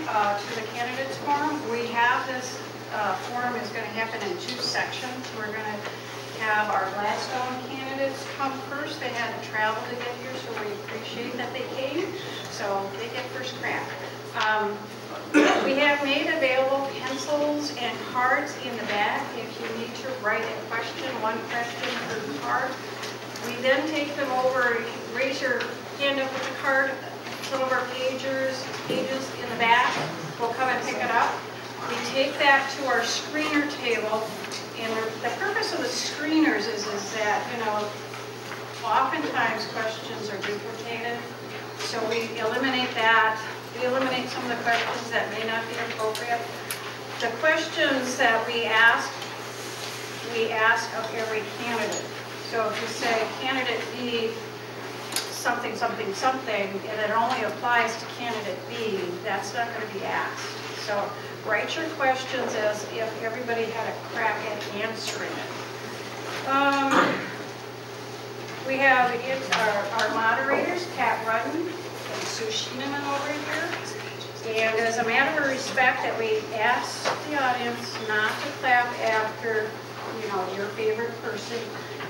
to the candidates forum. We have this forum is going to happen in two sections. We're going to have our Gladstone candidates come first. They had to travel to get here, so we appreciate that they came. So they get first crack. We have made available pencils and cards in the back if you need to write a question, one question per card. We then take them over, raise your hand up with the card. Some of our pages in the back will come and pick it up. We take that to our screener table, and the purpose of the screeners is that, you know, oftentimes questions are duplicated, so we eliminate that. We eliminate some of the questions that may not be appropriate. The questions that we ask of every candidate. So if you say candidate B, something, something, something, and it only applies to candidate B, that's not going to be asked. So write your questions as if everybody had a crack at answering it. We have our moderators, Pat Rudden and Sue Schieneman over here. And as a matter of respect, that we ask the audience not to clap after, you know, your favorite person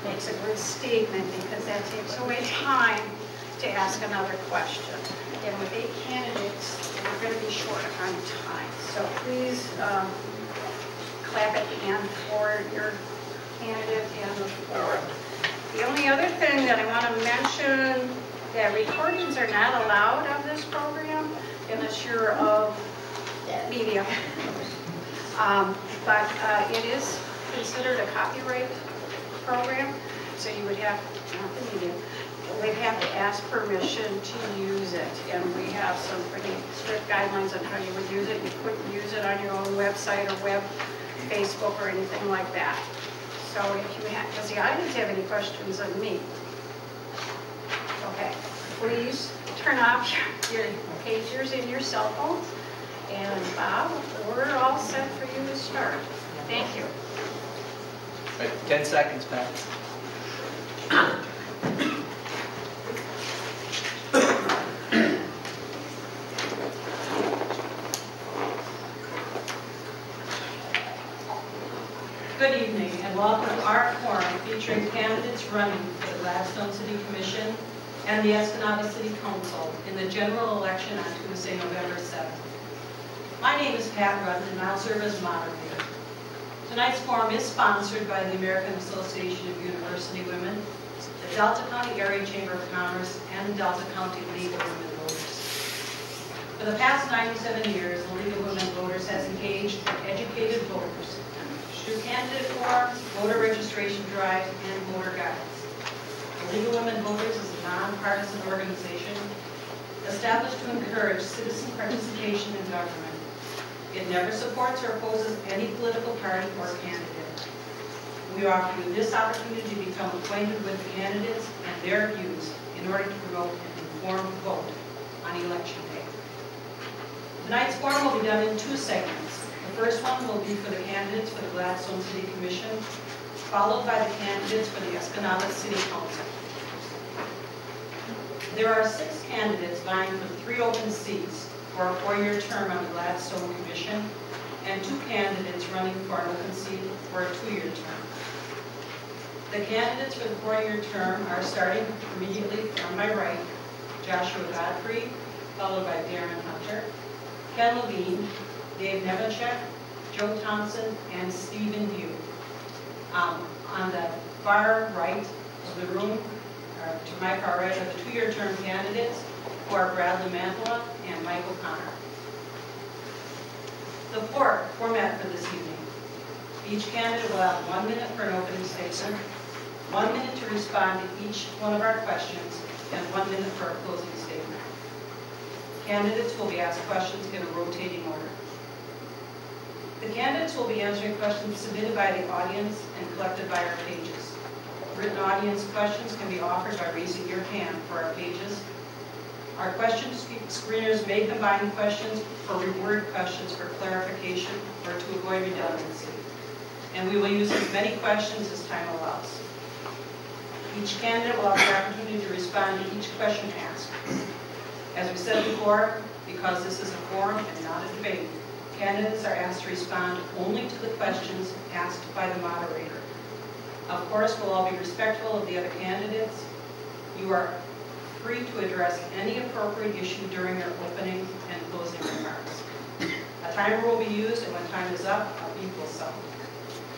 makes a good statement, because that takes away time to ask another question. And with 8 candidates, we're going to be short on time. So please clap at the end for your candidate and the forum. The only other thing that I want to mention, that recordings are not allowed of this program unless you're of media. But it is considered a copyright program, so you would have, not the media, we'd have to ask permission to use it. And we have some pretty strict guidelines on how you would use it. You couldn't use it on your own website or Facebook or anything like that. So if you have, does the audience have any questions of me? Okay, please turn off your pagers in your cell phones. And Bob, we're all set for you to start. Thank you. Right, 10 seconds, Pat. Good evening, and welcome to our forum featuring candidates running for the Gladstone City Commission and the Escanaba City Council in the general election on Tuesday, November 7th. My name is Pat Rudden, and I'll serve as moderator. Tonight's forum is sponsored by the American Association of University Women, the Delta County Area Chamber of Commerce, and the Delta County League of Women Voters. For the past 97 years, the League of Women Voters has engaged educated voters through candidate forums, voter registration drives, and voter guides. The League of Women Voters is a nonpartisan organization established to encourage citizen participation in government. It never supports or opposes any political party or candidate. We offer you this opportunity to become acquainted with the candidates and their views in order to promote an informed vote on election day. Tonight's forum will be done in 2 segments. The first one will be for the candidates for the Gladstone City Commission, followed by the candidates for the Escanaba City Council. There are 6 candidates vying for 3 open seats for a 4-year term on the Gladstone Commission, and 2 candidates running for an open seat for a 2-year term. The candidates for the 4-year term are, starting immediately on my right, Joshua Godfrey, followed by Darren Hunter, Ken Levine, Dave Nevenchek, Joe Thompson, and Stephen Hugh. On the far right of the room, to my far right, are the 2-year term candidates, who are Bradley Mantla and Mike O'Connor. The format for this evening. Each candidate will have 1 minute for an opening statement, 1 minute to respond to each one of our questions, and 1 minute for a closing statement. Candidates will be asked questions in a rotating order. The candidates will be answering questions submitted by the audience and collected by our pages. Written audience questions can be offered by raising your hand for our pages. Our question screeners may combine questions or reword questions for clarification or to avoid redundancy. And we will use as many questions as time allows. Each candidate will have the opportunity to respond to each question asked. As we said before, Because this is a forum and not a debate, candidates are asked to respond only to the questions asked by the moderator. Of course, we'll all be respectful of the other candidates. You are free to address any appropriate issue during your opening and closing remarks. A timer will be used, and when time is up, a beep will sound.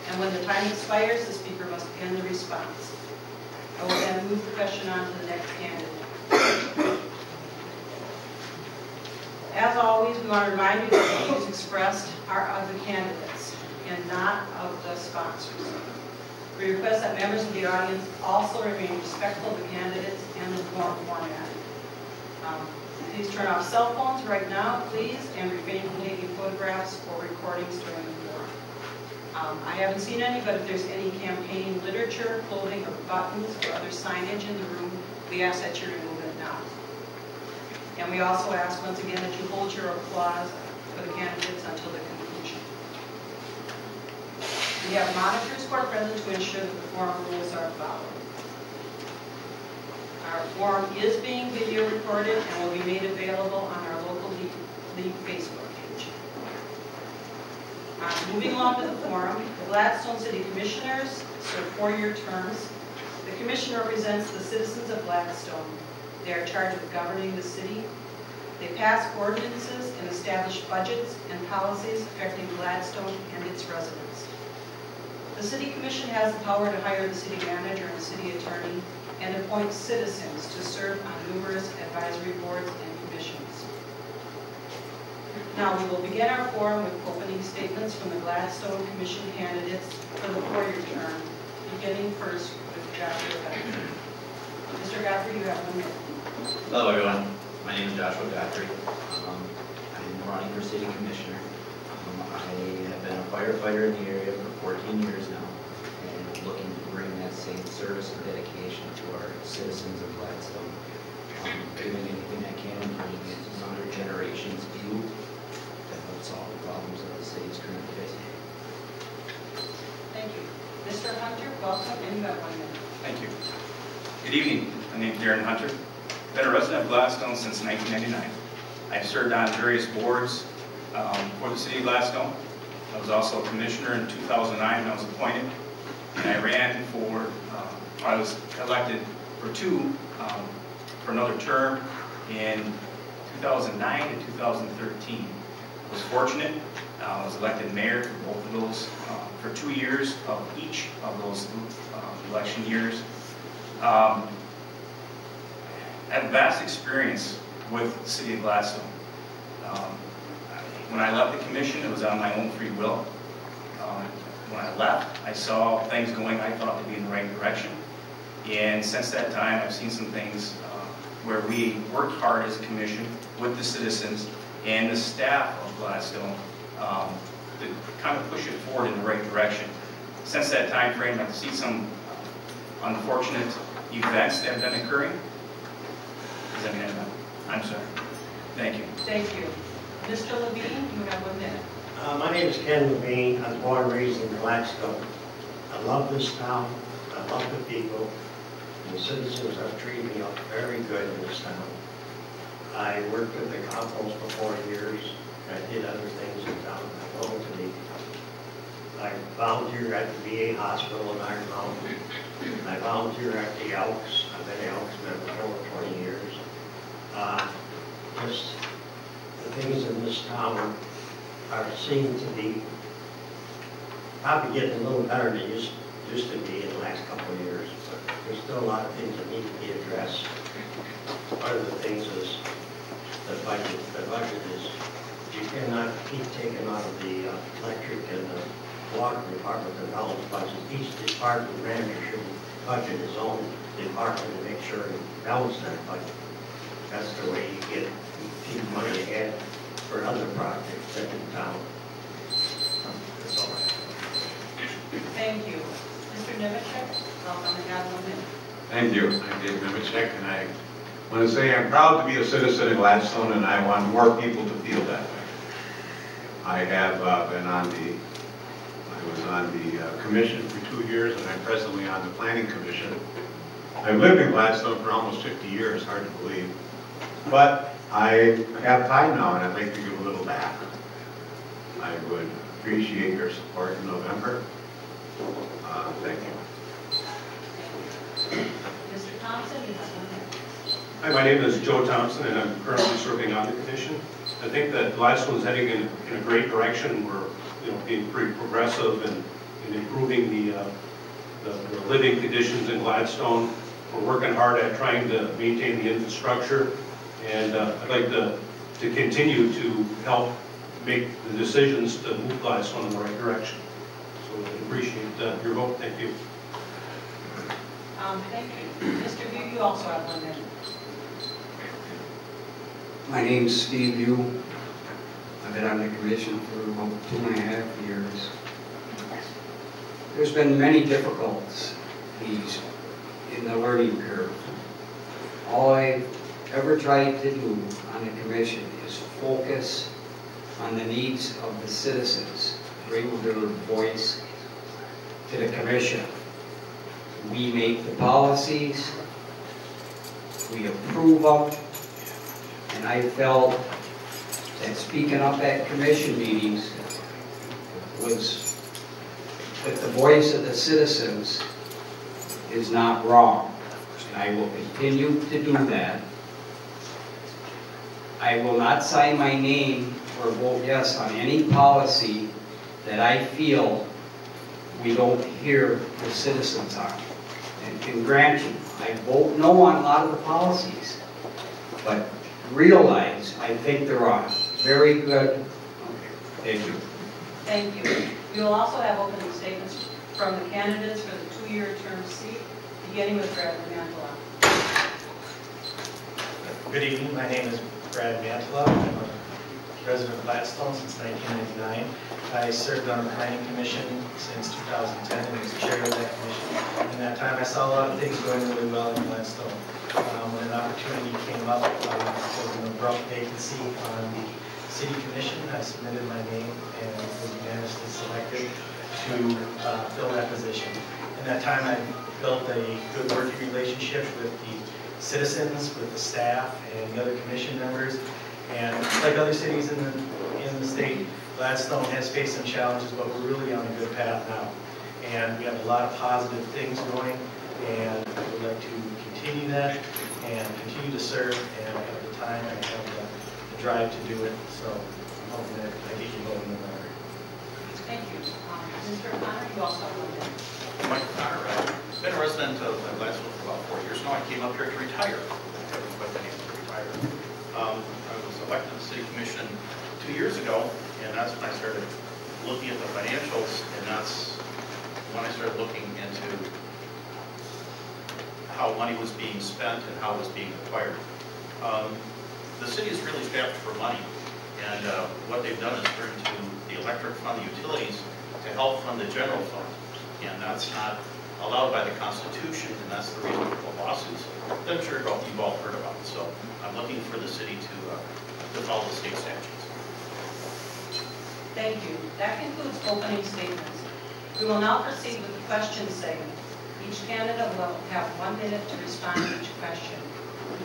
And when the time expires, the speaker must end the response. I will then move the question on to the next candidate. As always, we want to remind you that the views expressed are of the candidates and not of the sponsors. We request that members of the audience also remain respectful of the candidates and the forum format. Please turn off cell phones right now, please, and refrain from taking photographs or recordings during the forum. I haven't seen any, but if there's any campaign literature, clothing, or buttons, or other signage in the room, we ask that you remove it now. And we also ask, once again, that you hold your applause for the candidates until the conclusion. We have monitors who are present to ensure that the forum rules are followed. Our forum is being video recorded and will be made available on our local league Facebook page. Moving along to the forum, the Gladstone City Commissioners serve 4-year terms. The commission represents the citizens of Gladstone. They are charged with governing the city. They pass ordinances and establish budgets and policies affecting Gladstone and its residents. The City Commission has the power to hire the city manager and city attorney and appoint citizens to serve on numerous advisory boards and commissions. Now we will begin our forum with opening statements from the Gladstone Commission candidates for the 4-year term, beginning first with Joshua Guthrie. Mr. Guthrie, you have 1 minute. Hello everyone, my name is Joshua Guthrie. I'm running for City Commissioner. I have been a firefighter in the area for 14 years now, and looking to bring that same service and dedication to our citizens of Gladstone. Doing anything I can, bringing it another generation's view to help solve the problems that the city is currently facing. Thank you. Mr. Hunter, welcome, and you have 1 minute. Thank you. Good evening. My name is Darren Hunter. I've been a resident of Gladstone since 1999. I've served on various boards for the city of Gladstone. I was also a commissioner in 2009 when I was appointed, and I ran for, I was elected for another term in 2009 to 2013. I was fortunate. I was elected mayor for both of those, for 2 years of each of those election years. I have vast experience with the city of Gladstone. When I left the commission, it was on my own free will. When I left, I saw things going, I thought, to be in the right direction. And since that time, I've seen some things where we worked hard as a commission with the citizens and the staff of Gladstone to kind of push it forward in the right direction. Since that time frame, I've seen some unfortunate events that have been occurring. I'm sorry. Thank you. Thank you. Mr. Levine, you have 1 minute. My name is Ken Levine. I was born and raised in Gladstone. I love this town. I love the people. And the citizens have treated me very good in this town. I worked with the compost for 4 years. I did other things in town. I go to I volunteer at the VA hospital in Iron Mountain. I volunteer at the Elks. I've been an Elks member for over 20 years. Just the things in this town are seen to be probably getting a little better than it used to be in the last couple of years, but there's still a lot of things that need to be addressed. One of the things is the budget. The budget is, you cannot keep taking out of the electric and the water department and all the budget. Each department manager should budget his own department to make sure he balances that budget. That's the way you keep money ahead for other projects in town. That's all I have. Thank you. Mr. Nemechek, welcome and have 1 minute. Thank you. I'm Dave Nemechek, and I want to say I'm proud to be a citizen of Gladstone, and I want more people to feel that way. I have been on the, I was on the commission for 2 years, and I'm presently on the planning commission. I've lived in Gladstone for almost 50 years, hard to believe. But I have time now and I'd like to give a little back. I would appreciate your support in November. Thank you. Mr. Thompson, you have 1 minute. Hi, my name is Joe Thompson, and I'm currently serving on the commission. I think that Gladstone is heading in a great direction. We're, being pretty progressive in improving the living conditions in Gladstone. We're working hard at trying to maintain the infrastructure, and I'd like to continue to help make the decisions to move Gladstone in the right direction. So I appreciate your vote. Thank you. Thank you. Mr. View, you also have 1 minute. My name's Steve Yu. I've been on the commission for about 2.5 years. There's been many difficulties in the learning curve. All I've ever tried to do on the commission is focus on the needs of the citizens, bring their voice to the commission. We make the policies, we approve them, and I felt that speaking up at commission meetings was that the voice of the citizens is not wrong. And I will continue to do that. I will not sign my name or vote yes on any policy that I feel we don't hear the citizens on. And can grant you, I vote no on a lot of the policies, but realize I think they're on. Very good. Thank you. Thank you. We will also have opening statements from the candidates for the 2-year term seat, beginning with Brad Mantala. Good evening. My name is Brad Mantala. I'm a resident of Gladstone since 1999. I served on the Planning Commission since 2010 and was chair of that commission. In that time, I saw a lot of things going really well in Gladstone. When an opportunity came up, there was an abrupt vacancy on the City Commission. I submitted my name and was unanimously selected to fill that position. In that time, I built a good working relationship with the citizens, with the staff, and the other commission members. And like other cities in the state, Gladstone has faced some challenges, but we're really on a good path now. And we have a lot of positive things going, and I would like to continue that and continue to serve, and I have the time and I have the drive to do it. So I'm hoping that I get you voting in the matter. Thank you. Mr. O'Connor, you also have 1 minute. Mike O'Connor, I've been a resident of Gladstone for about 4 years now. I came up here to retire. I haven't quite been able to retire. I was elected to the City Commission 2 years ago, and that's when I started looking at the financials, and that's when I started looking into how money was being spent and how it was being acquired. The city is really strapped for money, and what they've done is turned to the electric fund, the utilities, to help fund the general fund, and that's not allowed by the Constitution, and that's the reason for the lawsuits that I'm sure you've all heard about. So I'm looking for the city to follow the state statutes. Thank you. That concludes opening statements. We will now proceed with the question segment. Each candidate will have 1 minute to respond to each question.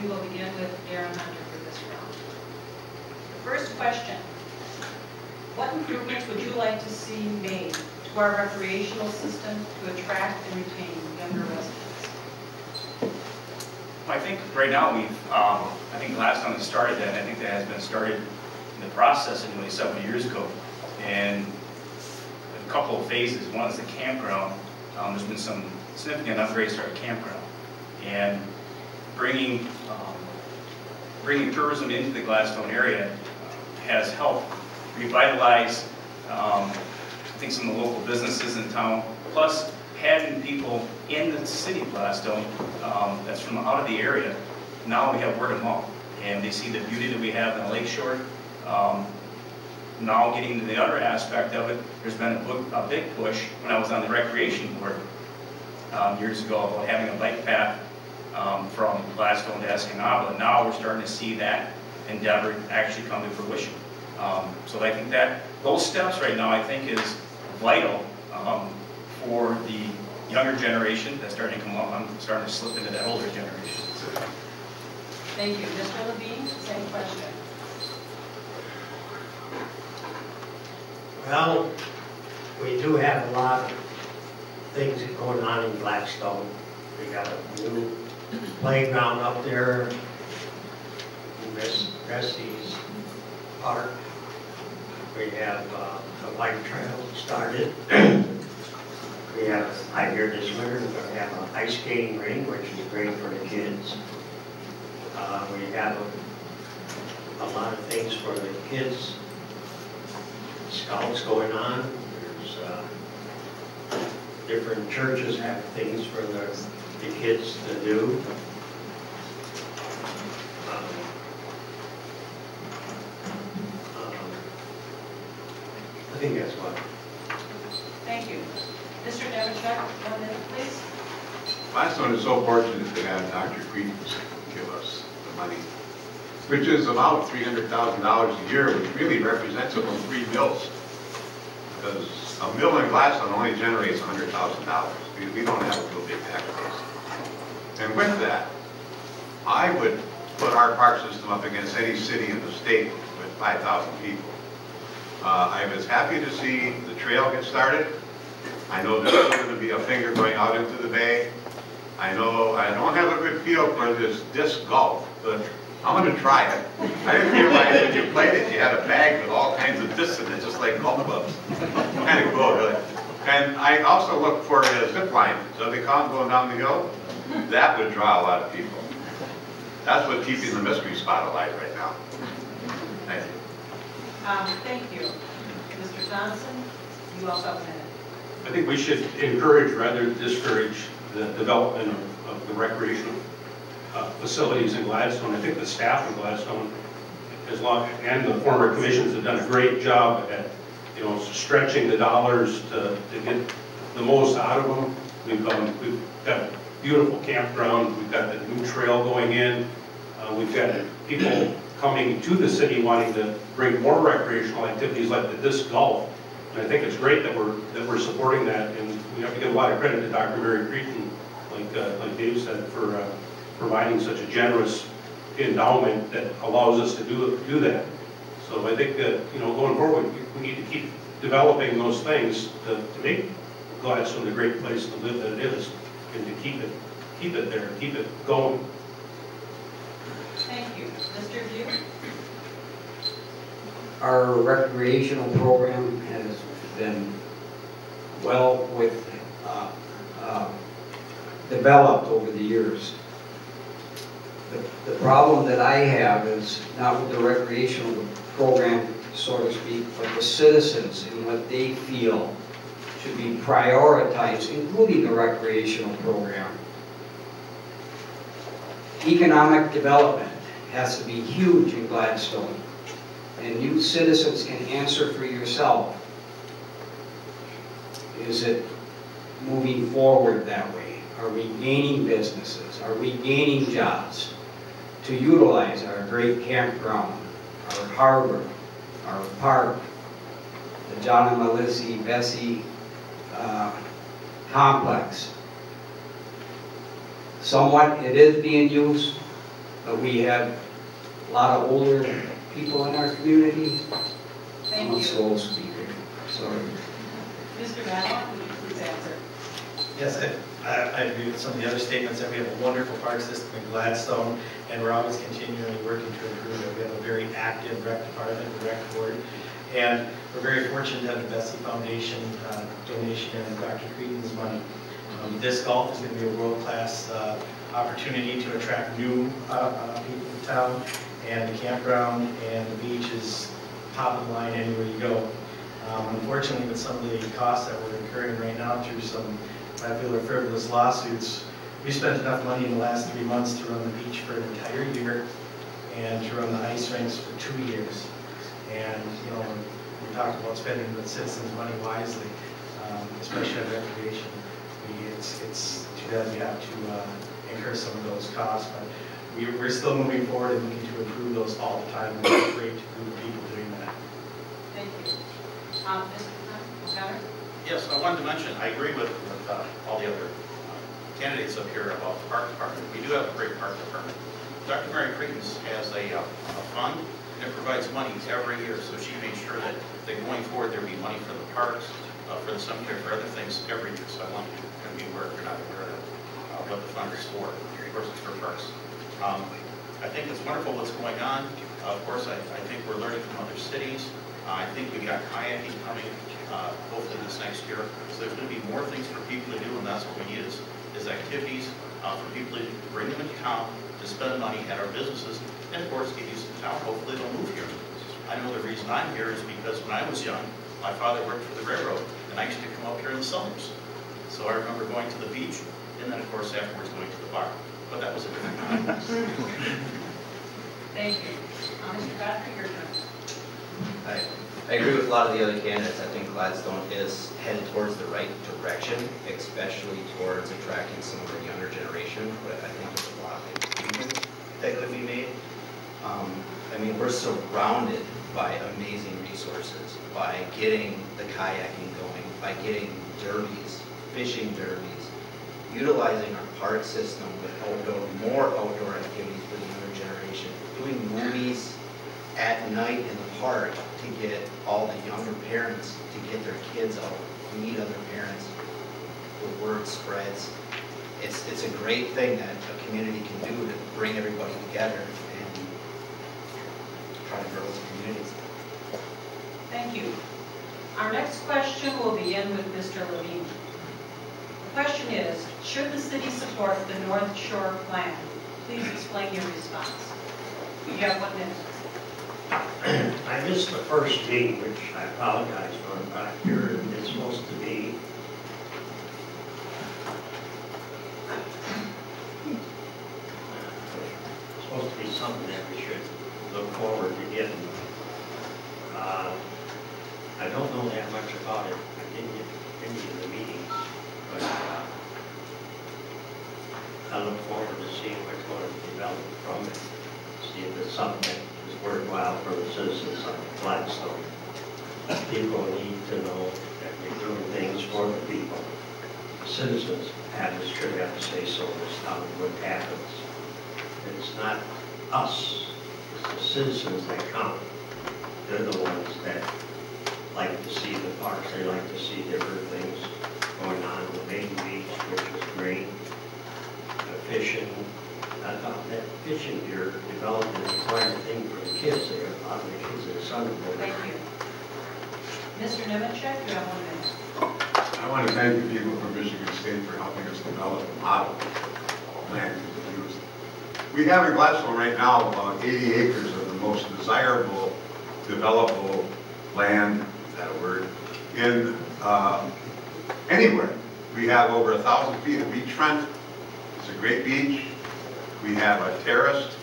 We will begin with Darren Hunter for this round. The first question: what improvements would you like to see made to our recreational system to attract and retain younger residents? I think right now I think Gladstone has started that. I think that has been started in the process anyway several years ago. And a couple of phases. One is the campground. There's been some significant upgrades to our campground. And bringing tourism into the Gladstone area has helped revitalize, I think, some of the local businesses in town. Plus, having people in the city of Gladstone that's from out of the area, now we have word of mouth. And they see the beauty that we have in the lake shore. Now getting to the other aspect of it, there's been a big push when I was on the recreation board years ago about having a bike path from Gladstone to Escanaba. Now we're starting to see that endeavor actually come to fruition. So I think that those steps right now, I think, is vital for the younger generation that's starting to come up. I'm starting to slip into that older generation. Thank you. Mr. Levine, same question. Well, we do have a lot of things going on in Gladstone. We got a new playground up there, Bessie's Park. We have the bike trail started. We have, I hear this winter, we're going to have an ice skating rink, which is great for the kids. We have a lot of things for the kids. Scouts going on. There's different churches have things for the kids to do. I think that's what. Thank you. Mr. Nevichuk, 1 minute, please. Gladstone is so fortunate to have Dr. Cretans give us the money, which is about $300,000 a year, which really represents about 3 mills. Because a mill in Gladstone only generates $100,000. We don't have a real big tax base. And with that, I would put our park system up against any city in the state with 5,000 people. I was happy to see the trail get started. I know there's still going to be a finger going out into the bay. I know I don't have a good feel for this disc golf, but I'm going to try it. I didn't realize when you played it, you had a bag with all kinds of discs in it, just like golf clubs. Kind of cool, really. And I also look for a zip line. So they call it going down the hill. That would draw a lot of people. That's what's keeping the mystery spot alive right now. Thank you. Thank you. Mr. Johnson, you also have a minute. I think we should encourage rather than discourage the development of the recreational facilities in Gladstone. I think the staff in Gladstone, and the former commissions, have done a great job at, stretching the dollars to get the most out of them. We've got a beautiful campground. We've got the new trail going in. We've got people coming to the city wanting to bring more recreational activities like the disc golf. And I think it's great that we're supporting that, and we have to give a lot of credit to Dr. Mary Creighton, like Dave said, for providing such a generous endowment that allows us to do that. So I think that going forward, we need to keep developing those things to make Gladstone the great place to live that it is, and to keep it there, keep it going. Thank you. Mr. View? Our recreational program has been well developed over the years. The problem that I have is not with the recreational program, so to speak, but the citizens and what they feel should be prioritized, including the recreational program. Economic development has to be huge in Gladstone, and you citizens can answer for yourself. Is it moving forward that way? Are we gaining businesses? Are we gaining jobs to utilize our great campground, our harbor, our park, the John and Melissa Bessie complex? Somewhat it is being used, but we have a lot of older people in our community. Thank I'm a you. slow speaker, sorry. Mr. Madeline, would you please answer? Yes, I agree with some of the other statements that we have a wonderful park system in Gladstone, and we're always continually working to improve it. We have a very active rec department, the rec board, and we're very fortunate to have the Bessie Foundation donation and Dr. Creighton's money. Disc golf is going to be a world-class opportunity to attract new people to town, and the campground and the beach is top of the line anywhere you go. Unfortunately, with some of the costs that we're incurring right now through some, I feel, are frivolous lawsuits, we spent enough money in the last 3 months to run the beach for an entire year and to run the ice rinks for 2 years. And, we talked about spending the citizens' money wisely, especially on recreation. It's too bad we have to incur some of those costs, but we're still moving forward and looking to improve those all the time. We're a great group of people doing that. Thank you. Mr. Connor? Yes, I wanted to mention, I agree with all the other candidates up here about the park department. We do have a great park department. Dr. Mary Cretans has a fund, and it provides money every year, so she makes sure that going forward there'll be money for the parks, for the cemetery, for other things every year. So I want you to be aware, if you're not aware of what the fund is for. Of course, it's for parks. I think it's wonderful what's going on. Of course, I think we're learning from other cities. I think we got kayaking coming, hopefully this next year. So there's going to be more things for people to do, and that's what we need is activities for people to bring them into town, to spend money at our businesses, and of course get used to town. Hopefully they'll move here. I know the reason I'm here is because when I was young, my father worked for the railroad, and I used to come up here in the summers. So I remember going to the beach, and then of course afterwards going to the bar. But that was a different time. Thank you. Mr. Godfrey, your turn. I agree with a lot of the other candidates. I think Gladstone is headed towards the right direction, especially towards attracting some of the younger generation, but I think there's a lot of improvement that could be made. I mean, we're surrounded by amazing resources, by getting the kayaking going, by getting derbies, fishing derbies, utilizing our park system with more outdoor activities for the younger generation, doing movies at night in the park to get all the younger parents to get their kids out, meet other parents. The word spreads. It's a great thing that a community can do to bring everybody together and try to grow as communities. Thank you. Our next question will begin with Mr. Levine. The question is, should the city support the North Shore Plan? Please explain your response. You have 1 minute. I missed the first meeting, which I apologize for, but here it's supposed to be something that we should look forward to getting. I don't know that much about it. I didn't get any of the meetings, but I look forward to seeing what's going to develop from it. See if it's something that is worthwhile for the citizens of Gladstone. People need to know that we're doing things for the people. Citizens should have to say so as to what happens. It's not us, it's the citizens that count. They're the ones that like to see the parks, they like to see different things going on in the main beach, which is great. The fishing, I thought that fishing here developed as a required thing for the kids there. A lot of the kids in the summer. Thank you. Mr. Nemechek, you have 1 minute. I want to thank the people from Michigan State for helping us develop a model land to be used. We have in Gladstone right now about 80 acres of the most desirable, developable land, is that a word, in anywhere. We have over 1,000 feet of beachfront. It's a great beach. We have a terraced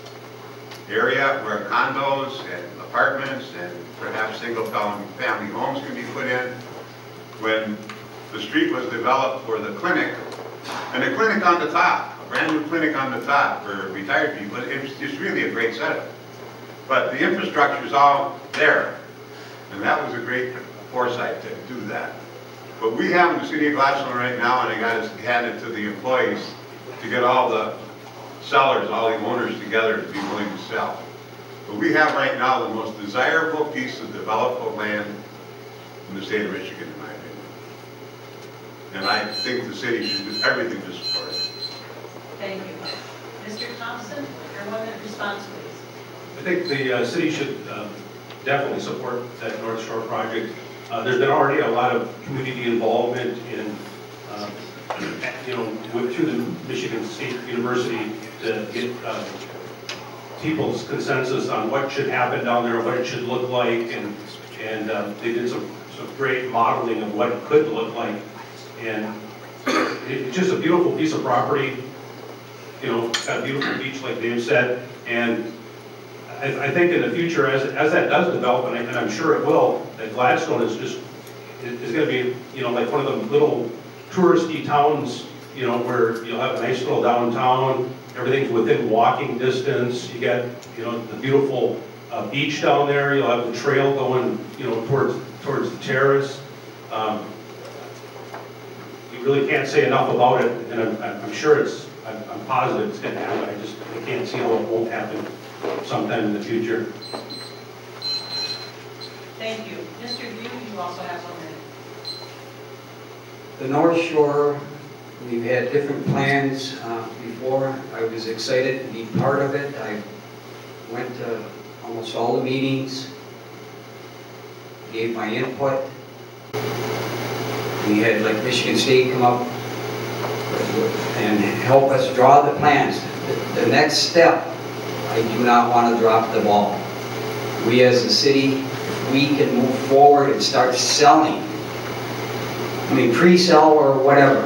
area where condos and apartments and perhaps single-family homes can be put in. When the street was developed for the clinic, and a clinic on the top, a brand new clinic on the top for retired people, it's really a great setup. But the infrastructure is all there, and that was a great foresight to do that. But we have in the city of Gladstone right now, and I got to hand it to the employees to get all the sellers, all the owners together to be willing to sell. But we have right now the most desirable piece of developable land in the state of Michigan, in my opinion. And I think the city should do everything to support it. Thank you. Mr. Thompson, your 1 minute response, please. I think the city should definitely support that North Shore project. There's been already a lot of community involvement in, through the Michigan State University to get people's consensus on what should happen down there, what it should look like, and they did some great modeling of what it could look like. And it's just a beautiful piece of property, got a beautiful beach like Dave said, and I think in the future, as that does develop, and I'm sure it will, that Gladstone is going to be, like one of the little touristy towns, where you'll have a nice little downtown, everything's within walking distance, you get, the beautiful beach down there, you'll have the trail going, towards the terrace. You really can't say enough about it, and I'm sure it's I'm positive it's going to happen. I can't see how it won't happen sometime in the future. Thank you. Mr. Yu, you also have 1 minute. The North Shore, we've had different plans before. I was excited to be part of it. I went to almost all the meetings, gave my input. We had like Michigan State come up and help us draw the plans. The next step, I do not want to drop the ball. We as a city, we can move forward and start selling. I mean, pre-sell or whatever,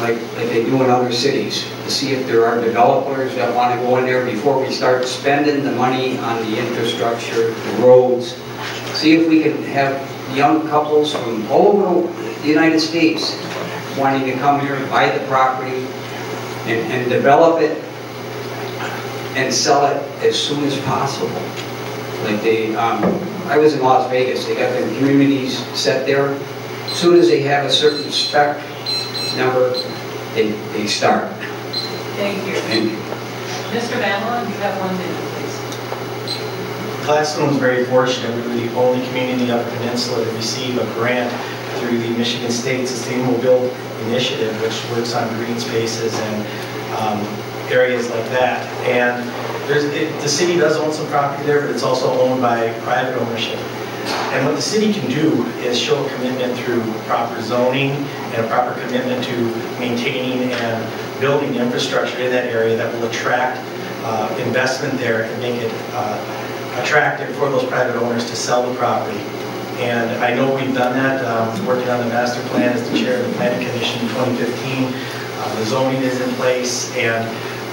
like they do in other cities, to see if there are developers that want to go in there before we start spending the money on the infrastructure, the roads. See if we can have young couples from all over the United States wanting to come here and buy the property and develop it and sell it as soon as possible. Like I was in Las Vegas, they got their communities set there. As soon as they have a certain spec number, they start. Thank you. Thank you. Mr. Vanlon, you have 1 minute, please. Gladstone is very fortunate. We were the only community in the Upper Peninsula to receive a grant through the Michigan State Sustainable Build Initiative, which works on green spaces and areas like that. And the city does own some property there, but it's also owned by private ownership. And what the city can do is show a commitment through proper zoning and a proper commitment to maintaining and building infrastructure in that area that will attract investment there and make it attractive for those private owners to sell the property. And I know we've done that, working on the master plan as the chair of the planning commission in 2015. The zoning is in place, and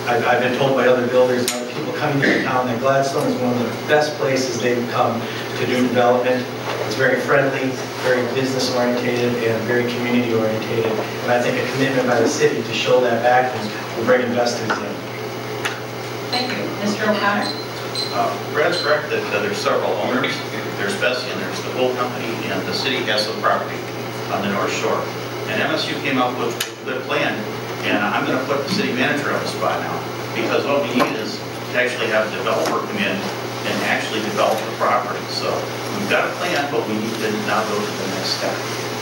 I've been told by other builders and other people coming to the town that Gladstone is one of the best places they've come to do development. It's very friendly, very business oriented, and very community oriented. And I think a commitment by the city to show that back will bring investors in. Thank you. Mr. O'Connor? Brad's correct that there's several owners. There's Bessie and there's the whole company, and the city has some property on the North Shore. And MSU came up with a good plan, and I'm going to put the city manager on the spot now, because what we need is to actually have a developer come in and actually develop the property. So we've got a plan, but we need to now go to the next step.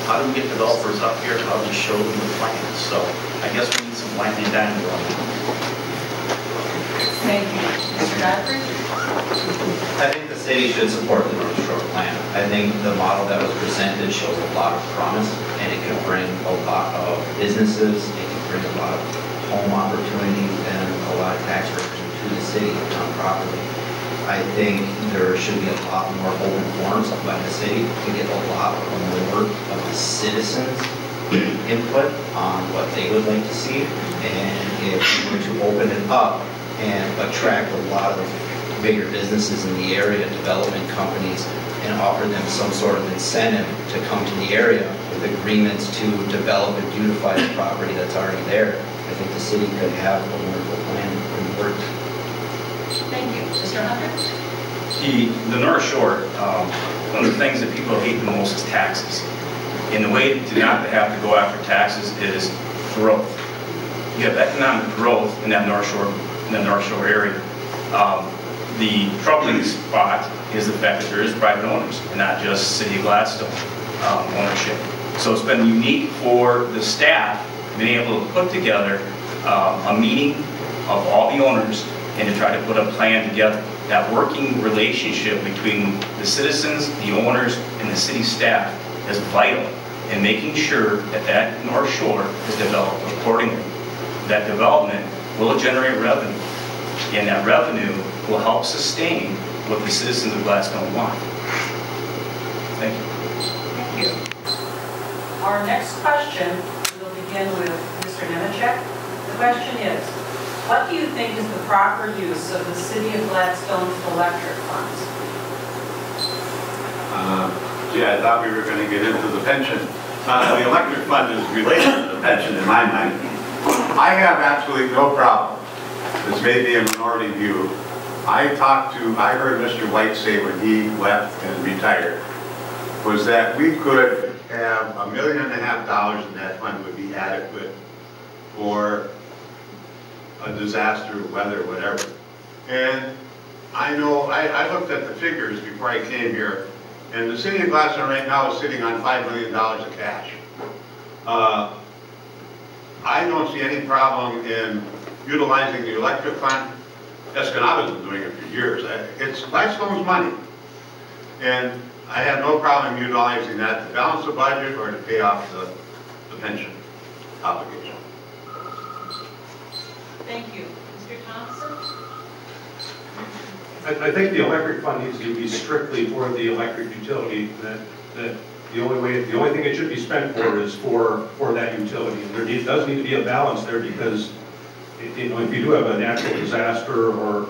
How do we get developers up here? How do we show them the plans? So I guess we need some wine and dining going on. Thank you. Mr. Godfrey? I think the city should support the North Shore plan. I think the model that was presented shows a lot of promise, and it can bring a lot of businesses, it can bring a lot of home opportunities, and a lot of tax revenue to the city on property. I think there should be a lot more open forums by the city to get a lot more of the citizens' input on what they would like to see. And if we were to open it up and attract a lot of bigger businesses in the area, development companies, and offer them some sort of incentive to come to the area with agreements to develop and beautify the property that's already there, I think the city could have a wonderful plan in work. Thank you. Mr. Hunter? The North Shore, one of the things that people hate the most is taxes. And the way to not have to go after taxes is growth. You have economic growth in that North Shore area. The troubling spot is the fact that there is private owners and not just City of Gladstone ownership. So it's been unique for the staff being able to put together a meeting of all the owners and to try to put a plan together. That working relationship between the citizens, the owners, and the city staff is vital in making sure that that North Shore is developed accordingly. That development will generate revenue, and that revenue will help sustain what the citizens of Gladstone want. Thank you. Thank you. Our next question will begin with Mr. Nemechek. The question is, what do you think is the proper use of the City of Gladstone's electric funds? Gee, I thought we were going to get into the pension. The electric fund is related to the pension in my mind. I have absolutely no problem. This may be a minority view. I heard Mr. White say when he left and retired, was that we could have $1.5 million in that fund would be adequate for a disaster, weather, whatever. And I know, I looked at the figures before I came here, and the city of Gladstone right now is sitting on $5 million of cash. I don't see any problem in utilizing the electric fund. Escanava's been doing it for years. It's Gladstone's money. And I have no problem utilizing that to balance the budget or to pay off the pension obligation. Thank you. Mr. Thompson? I think the electric fund needs to be strictly for the electric utility, that the only thing it should be spent for is for that utility. And there does need to be a balance there, because if you do have a natural disaster or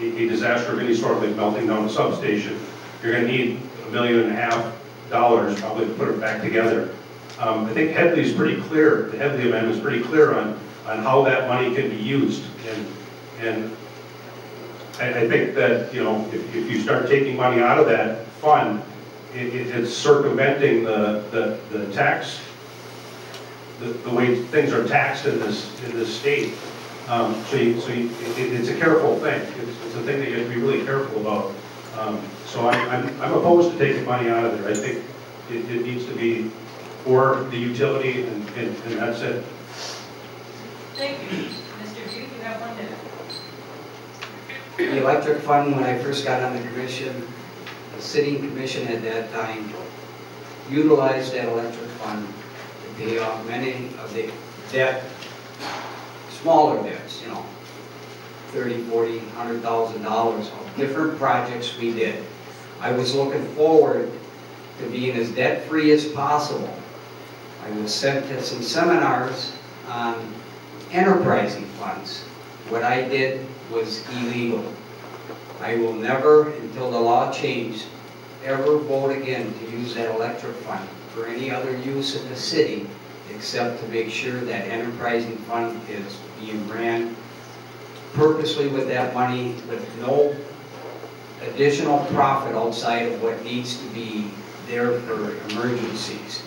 a disaster of any sort, like melting down a substation, you're going to need $1.5 million probably to put it back together. I think Headley's pretty clear. The Headley amendment is pretty clear on how that money can be used, and I think that if you start taking money out of that fund, it's circumventing the tax, the way things are taxed in this state. It's a careful thing. It's a thing that you have to be really careful about. So I'm opposed to taking money out of there. I think it needs to be for the utility, and that's it. Thank you. Mr. Duke, you have 1 minute. The electric fund, when I first got on the commission, the sitting commission at that time utilized that electric fund to pay off many of the debt, smaller debts, $30,000, $40,000, $100,000 of different projects we did. I was looking forward to being as debt-free as possible. I was sent to some seminars on enterprising funds. What I did was illegal. I will never, until the law changed, ever vote again to use that electric fund for any other use in the city, except to make sure that enterprising fund is being ran purposely with that money, with no additional profit outside of what needs to be there for emergencies.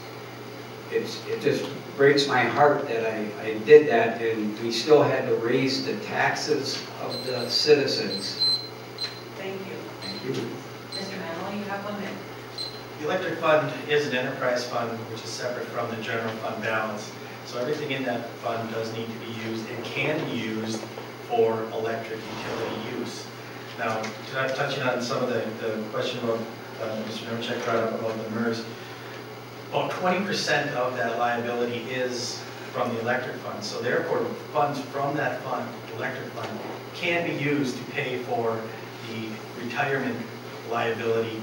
It just breaks my heart that I did that, and we still had to raise the taxes of the citizens. Thank you. Thank you. Mr. Manley, you have 1 minute. The electric fund is an enterprise fund, which is separate from the general fund balance. So everything in that fund does need to be used and can be used for electric utility use. Now, touching on some of the question about Mr. Nemechek brought up about the MERS, about 20% of that liability is from the electric fund. So therefore, funds from that fund, electric fund, can be used to pay for the retirement liability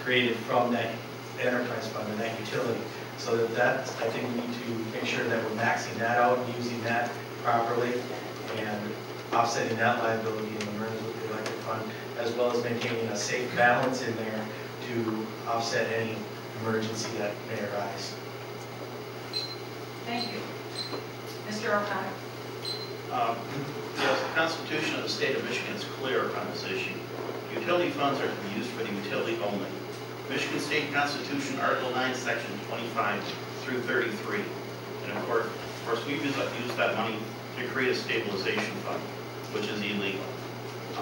created from that enterprise fund or that utility. So that I think we need to make sure that we're maxing that out and using that properly and offsetting that liability in the MERS with the electric fund, as well as maintaining a safe balance in there to offset any emergency that may arise. Thank you. Mr. O'Connor. Yes, the Constitution of the State of Michigan is clear on this issue. Utility funds are to be used for the utility only. Michigan State Constitution, Article 9, Section 25 through 33. And of course we've used that money to create a stabilization fund, which is illegal.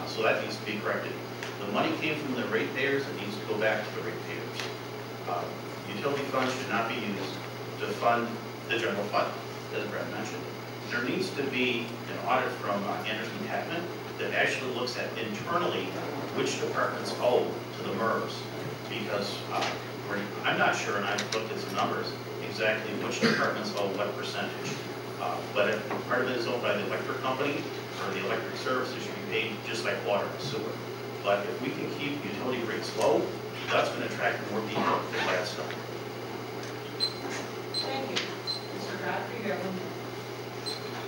So that needs to be corrected. The money came from the ratepayers. It needs to go back to the ratepayers. Utility funds should not be used to fund the general fund, as Brad mentioned. There needs to be an audit from Anderson Techman that actually looks at internally which departments owe to the MERS, because I'm not sure, and I've looked at some numbers, exactly which departments owe what percentage. But if part of it is owned by the electric company, or the electric services should be paid just like water and sewer. But if we can keep utility rates low, that's going to attract more people to Gladstone. Thank you. Mr. Godfrey, you have 1 minute.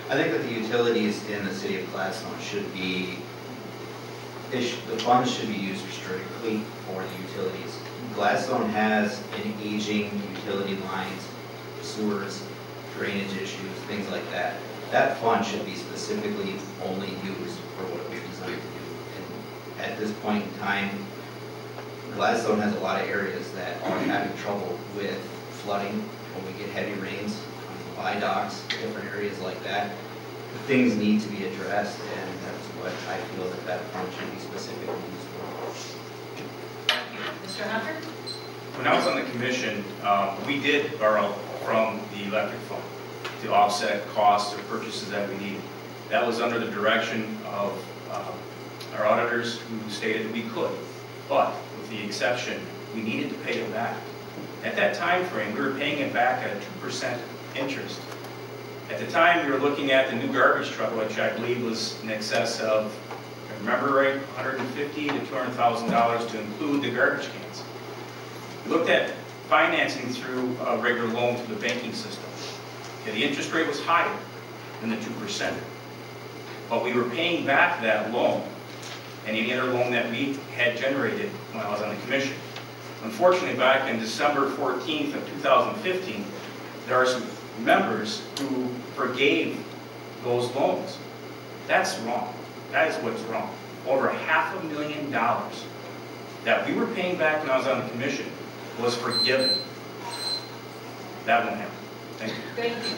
I think that the utilities in the city of Gladstone should be, the funds should be used strictly for the utilities. Gladstone has an aging utility lines, sewers, drainage issues, things like that. That fund should be specifically only used for what we've designed to do. And at this point in time, Gladstone has a lot of areas that are having trouble with flooding when we get heavy rains on the viaducts, different areas like that. things need to be addressed, and that's what I feel that fund should be specifically used for. Thank you. Mr. Hunter? When I was on the commission, we did borrow from the electric fund to offset costs or purchases that we needed. That was under the direction of our auditors who stated that we could, but with the exception, we needed to pay it back. At that time frame, we were paying it back at a 2% interest. At the time, we were looking at the new garbage truck, which I believe was in excess of, if I remember right, $150,000 to $200,000 to include the garbage cans. We looked at financing through a regular loan through the banking system. Okay, the interest rate was higher than the 2%, but we were paying back that loan and any other loan that we had generated when I was on the commission. Unfortunately, back in December 14th of 2015, there are some members who forgave those loans. That's wrong. That is what's wrong. Over $500,000 that we were paying back when I was on the commission was forgiven. That won't happen. Thank you. Thank you.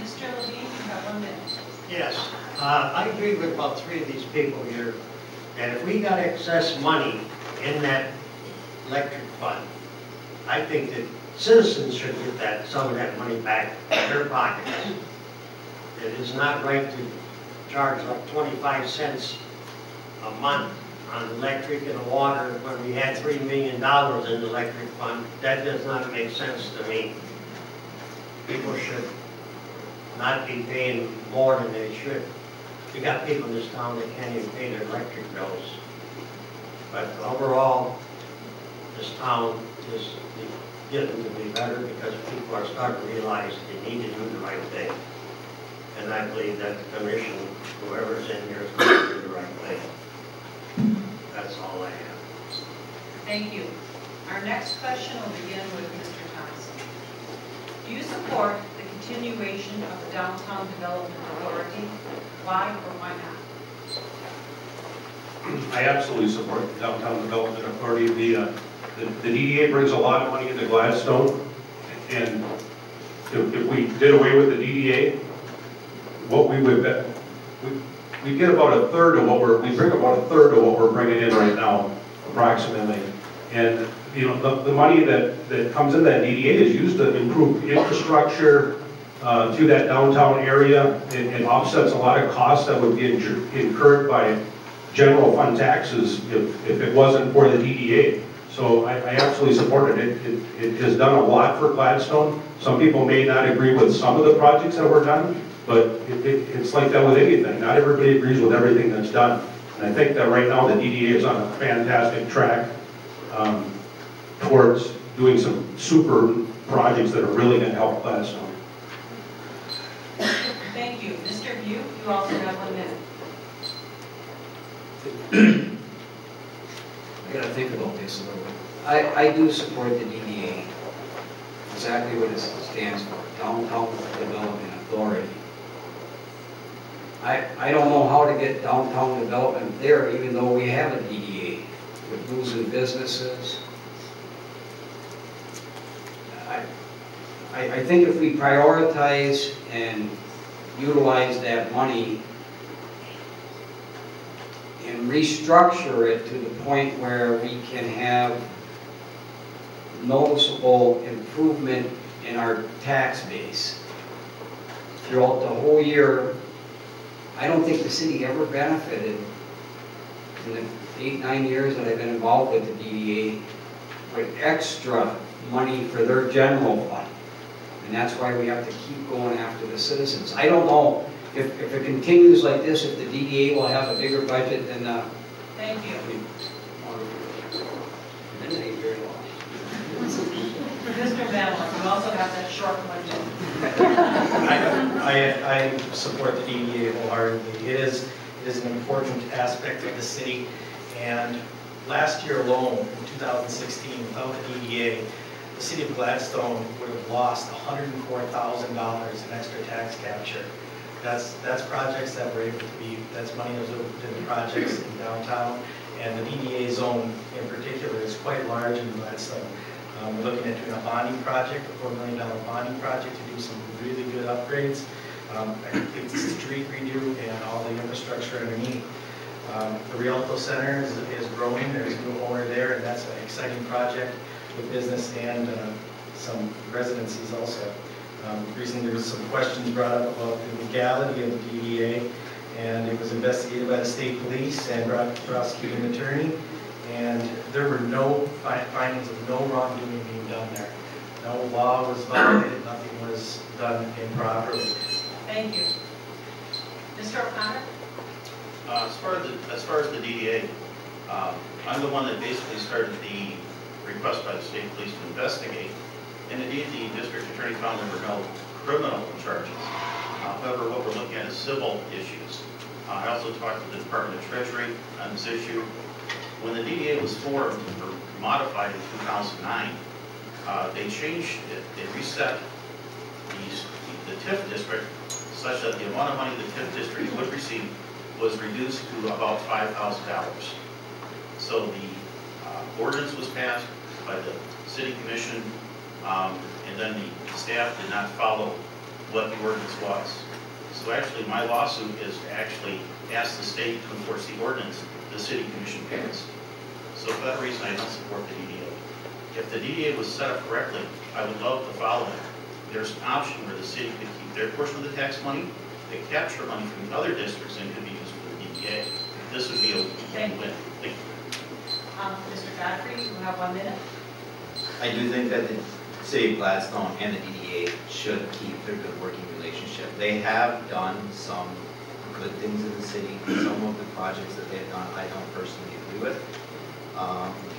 Mr. Levine, you have 1 minute. Yes, I agree with about 3 of these people here. And if we got excess money in that electric fund, I think that citizens should get that, some of that money back in their pockets. It is not right to charge like 25 cents a month on electric and water when we had $3 million in the electric fund. That does not make sense to me. People should not be paying more than they should. We got people in this town that can't even pay their electric bills. But overall, this town is getting to be better because people are starting to realize they need to do the right thing. And I believe that the commission, whoever's in here, is going to do the right thing. That's all I have. Thank you. Our next question will begin with Mr. Thompson. Do you support the continuation of the Downtown Development Authority? Why or why not? I absolutely support the Downtown Development Authority. The DDA brings a lot of money into Gladstone, and if we did away with the DDA, what we would bet, we get about a third of what we bring about a third of what we're bringing in right now, approximately. And you know, the money that comes in that DDA is used to improve infrastructure to that downtown area. It offsets a lot of costs that would be incurred by general fund taxes if it wasn't for the DDA. So I absolutely support it. It has done a lot for Gladstone. Some people may not agree with some of the projects that were done, but it's like that with anything. Not everybody agrees with everything that's done. And I think that right now the DDA is on a fantastic track towards doing some super projects that are really going to help Gladstone. Thank you. Mr. View, you also have 1 minute. I gotta think about this a little bit. I do support the DDA, exactly what it stands for, Downtown Development Authority. I don't know how to get downtown development there, even though we have a DDA, with losing businesses. I think if we prioritize and utilize that money and restructure it to the point where we can have noticeable improvement in our tax base throughout the whole year. I don't think the city ever benefited in the 8-9 years that I've been involved with the DDA with extra money for their general fund. And that's why we have to keep going after the citizens. I don't know if it continues like this, if the DDA will have a bigger budget than the... Thank you. This ain't very long. Mr. Vanlin, you also have that short one too. I support the DDA wholeheartedly. It is an important aspect of the city, and last year alone, in 2016, without the DDA, the city of Gladstone would have lost $104,000 in extra tax capture. That's projects that were able to be, that's money that was able to do projects in downtown, and the DDA zone in particular is quite large in Gladstone. We're looking at doing a bonding project, a $4 million bonding project to do some really good upgrades. a complete street redo and all the infrastructure underneath. The Rialto Center is growing. There's a new owner there, and that's an exciting project with business and some residencies also. Recently, there was some questions brought up about the legality of the DDA, and it was investigated by the state police and brought to the prosecuting attorney, and there were no findings of no wrongdoing being done there. No law was violated, nothing was done improperly. Thank you. Mr. O'Connor? As far as the DDA, I'm the one that basically started the request by the state police to investigate. And indeed, the district attorney found there were no criminal charges. However, what we're looking at is civil issues. I also talked to the Department of Treasury on this issue. When the DDA was formed or modified in 2009, they changed it. They reset the TIF district such that the amount of money the TIF district would receive was reduced to about $5,000. So the ordinance was passed by the city commission, and then the staff did not follow what the ordinance was. So actually, my lawsuit is to actually ask the state to enforce the ordinance the city commission passed. So for that reason, I don't support the DDA. If the DDA was set up correctly, I would love to follow it. There's an option where the city could keep their portion of the tax money, they capture money from the other districts and could be used for the DDA. This would be a win-win. Thank you. Mr. Godfrey, you have 1 minute. I do think that the city of Gladstone and the DDA should keep their good working relationship. They have done some good things in the city. Some of the projects that they've done, I don't personally agree with,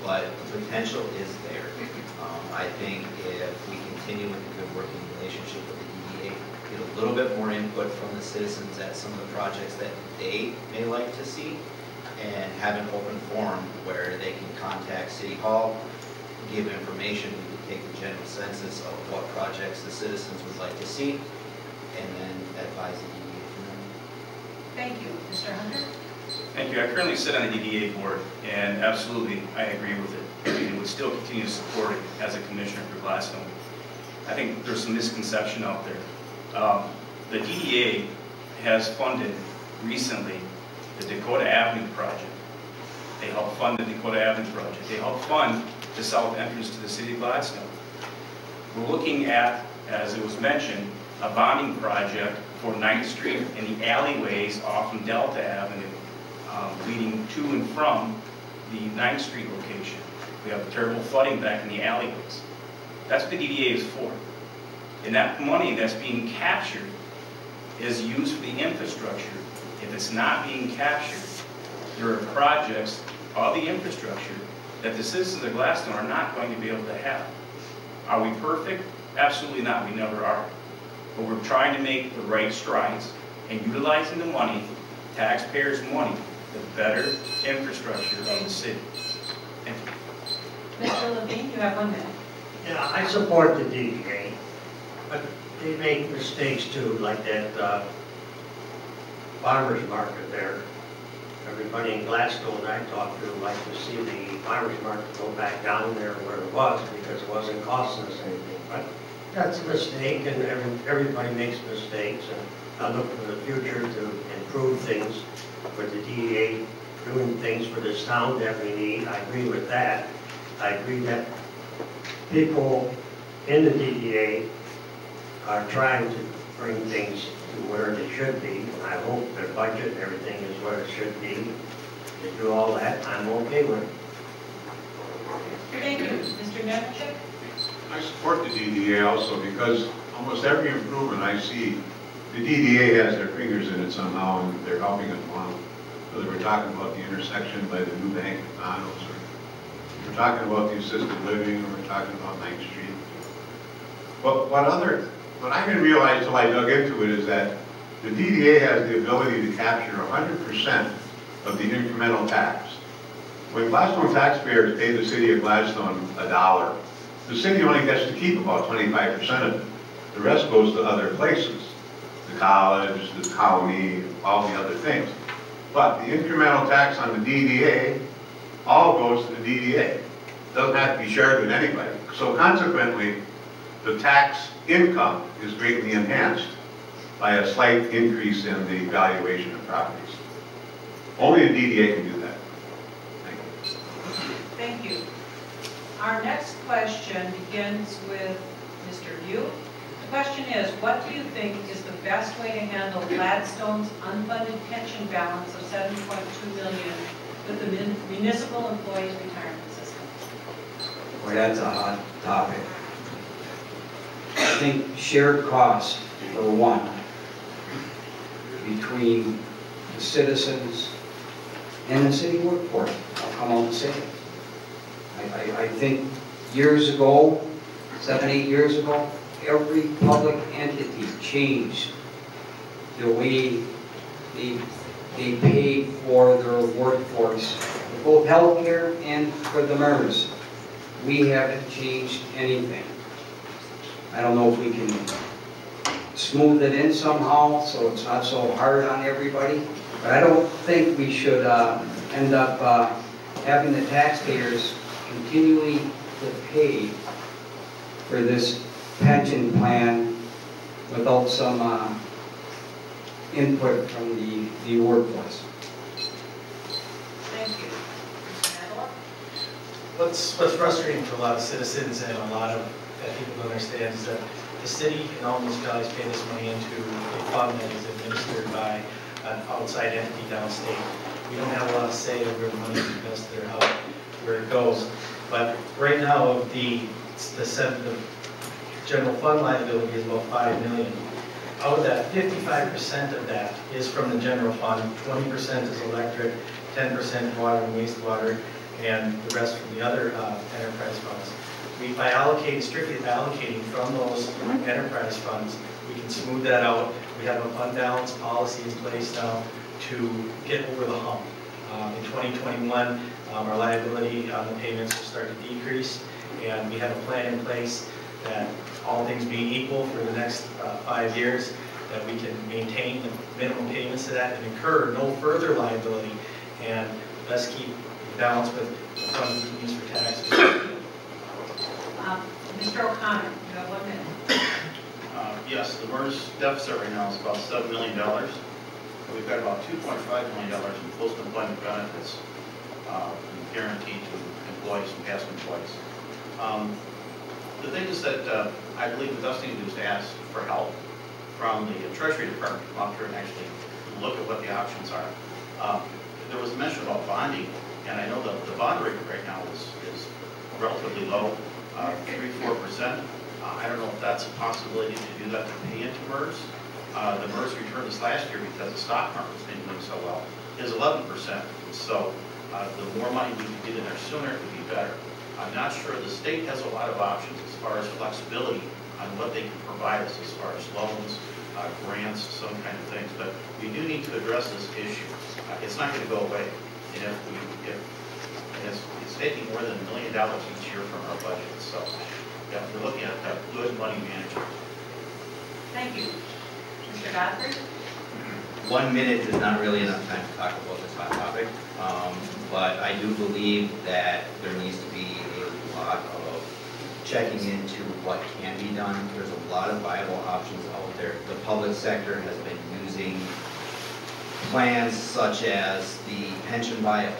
but the potential is there. I think if we continue with the good working relationship with the DDA, get a little bit more input from the citizens at some of the projects that they may like to see, and have an open forum where they can contact City Hall, give information, we can take the general census of what projects the citizens would like to see, and then advise the DDA from them. Thank you. Mr. Hunter? Thank you. I currently sit on the DDA board, and absolutely, I agree with it. And would still continue to support it as a commissioner for Gladstone. I think there's some misconception out there. The DDA has funded recently the Dakota Avenue project. They helped fund the Dakota Avenue project. They helped fund the south entrance to the city of Gladstone. We're looking at, as it was mentioned, a bonding project for 9th Street and the alleyways off from Delta Avenue, leading to and from the 9th Street location. We have terrible flooding back in the alleyways. That's what the DDA is for. And that money that's being captured is used for the infrastructure. If it's not being captured, there are projects, all the infrastructure, that the citizens of Gladstone are not going to be able to have. Are we perfect? Absolutely not. We never are. But we're trying to make the right strides and utilizing the money, taxpayers' money, the better infrastructure of the city. Thank you. Mr. Levine, you have 1 minute. Yeah, I support the DDA, but they make mistakes too, like that farmer's market there. Everybody in Gladstone I talked to like to see the farmer's market go back down there where it was because it wasn't costing us anything. But that's a mistake, and everybody makes mistakes, and I look for the future to improve things with the DDA doing things for this town that we need. I agree with that. I agree that people in the DDA are trying to bring things to where they should be. And I hope their budget and everything is where it should be. They do all that, I'm okay with it. Thank you. Mr. Nemechick? I support the DDA also because almost every improvement I see, the DDA has their fingers in it somehow and they're helping us along. Whether we're talking about the intersection by the new bank at Donald's, or we're talking about the assisted living, or we're talking about 9th Street. But what I didn't realize till I dug into it is that the DDA has the ability to capture 100% of the incremental tax. When Gladstone taxpayers pay the city of Gladstone $1, the city only gets to keep about 25% of it. The rest goes to other places, the college, the county, all the other things. But the incremental tax on the DDA all goes to the DDA. It doesn't have to be shared with anybody. So consequently, the tax income is greatly enhanced by a slight increase in the valuation of properties. Only a DDA can do that. Thank you. Thank you. Our next question begins with Mr. Yu. The question is, what do you think is the best way to handle Gladstone's unfunded pension balance of $7.2 million with the municipal employees retirement system? Boy, that's a hot topic. I think shared cost, for one, between the citizens and the city workforce. I'll come out and say it. I think years ago, 7, 8 years ago, every public entity changed the way they paid for their workforce, for both healthcare and for the MERS. We haven't changed anything. I don't know if we can smooth it in somehow so it's not so hard on everybody, but I don't think we should end up having the taxpayers continually to pay for this pension plan without some input from the workforce. Thank you. Mr. Mandela? What's frustrating for a lot of citizens and a lot of people to understand is that the city and all municipalities pay this money into a fund that is administered by an outside entity downstate. We don't have a lot of say over the money invested or how where it goes. But right now, the general fund liability is about $5 million. Out of that, 55% of that is from the general fund, 20% is electric, 10% water and wastewater, and the rest from the other enterprise funds. By strictly allocating from those enterprise funds, we can smooth that out. We have a fund balance policy in place now to get over the hump. In 2021, our liability on the payments will start to decrease, and we have a plan in place that, all things being equal, for the next 5 years, that we can maintain the minimum payments to that and incur no further liability, and thus keep the balance with the funds we use for taxes. Mr. O'Connor, you have 1 minute. Yes, the MERS deficit right now is about $7 million. We've got about $2.5 million in post-employment benefits guaranteed to employees and past employees. The thing is that I believe the best thing to do is to ask for help from the Treasury Department to come out here and actually look at what the options are. There was a mention about bonding, and I know that the bond rate right now is relatively low, 3-4%. I don't know if that's a possibility to do that to pay into MERS. The MERS return this last year, because the stock market's been doing so well, is 11%. So the more money we can get in there sooner, it would be better. I'm not sure the state has a lot of options as far as flexibility on what they can provide us as far as loans, grants, some kind of things. But we do need to address this issue. It's not going to go away. And it's taking more than $1 million each year from our budget. So yeah, we're looking at good money management. Thank you. Mr. Godfrey? 1 minute is not really enough time to talk about this hot topic, but I do believe that there needs to be a lot of checking into what can be done. There's a lot of viable options out there. The public sector has been using plans such as the pension buyout.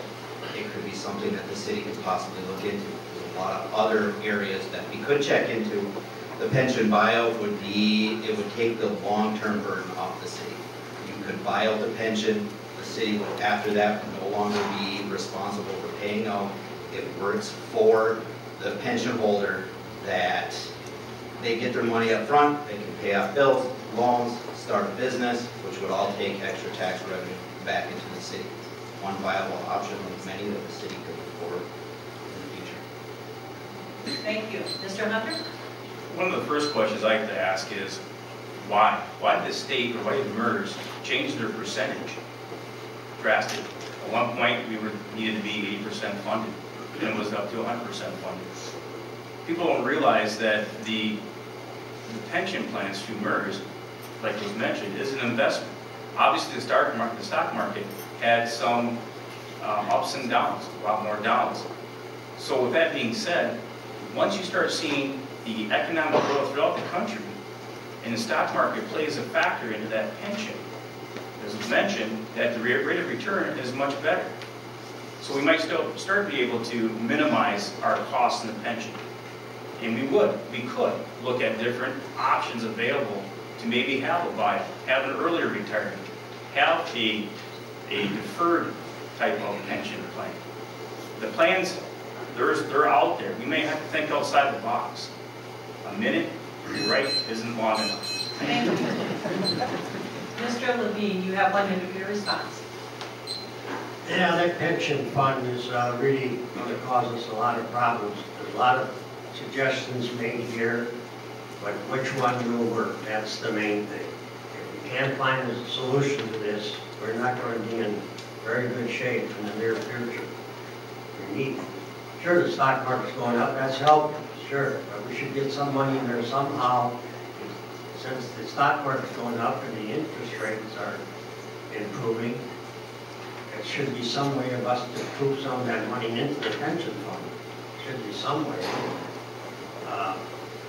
It could be something that the city could possibly look into. There's a lot of other areas that we could check into. The pension buyout would be, it would take the long-term burden off the city. You could buy out the pension, the city would, after that, no longer be responsible for paying out. It works for the pension holder that they get their money up front, they can pay off bills, loans, start a business, which would all take extra tax revenue back into the city. One viable option of many that the city could look forward in the future. Thank you. Mr. Hunter? One of the first questions I like to ask is, why? Why did the state, or why did MERS change their percentage drastically? At one point, we needed to be 80% funded, and it was up to 100% funded. People don't realize that the pension plans through MERS, like was mentioned, is an investment. Obviously, the stock market had some ups and downs, a lot more downs. So with that being said, once you start seeing the economic growth throughout the country, And the stock market plays a factor into that pension. As was mentioned, that the rate of return is much better. So we might still start to be able to minimize our costs in the pension. And we could look at different options available to maybe have a buyout, have an earlier retirement, have a deferred type of pension plan. The plans, they're out there. We may have to think outside the box. A minute, you're right, isn't long enough. Thank you. Mr. Levine, you have 1 minute for your response. Yeah, that pension fund is really going to cause us a lot of problems. There's a lot of suggestions made here, but which one will work? That's the main thing. If we can't find a solution to this, we're not going to be in very good shape in the near future. We need, sure, the stock market's going up, that's helpful, sure, but we should get some money in there somehow. Since the stock market's going up and the interest rates are improving, there should be some way of us to prove some of that money into the pension fund. Should be some way.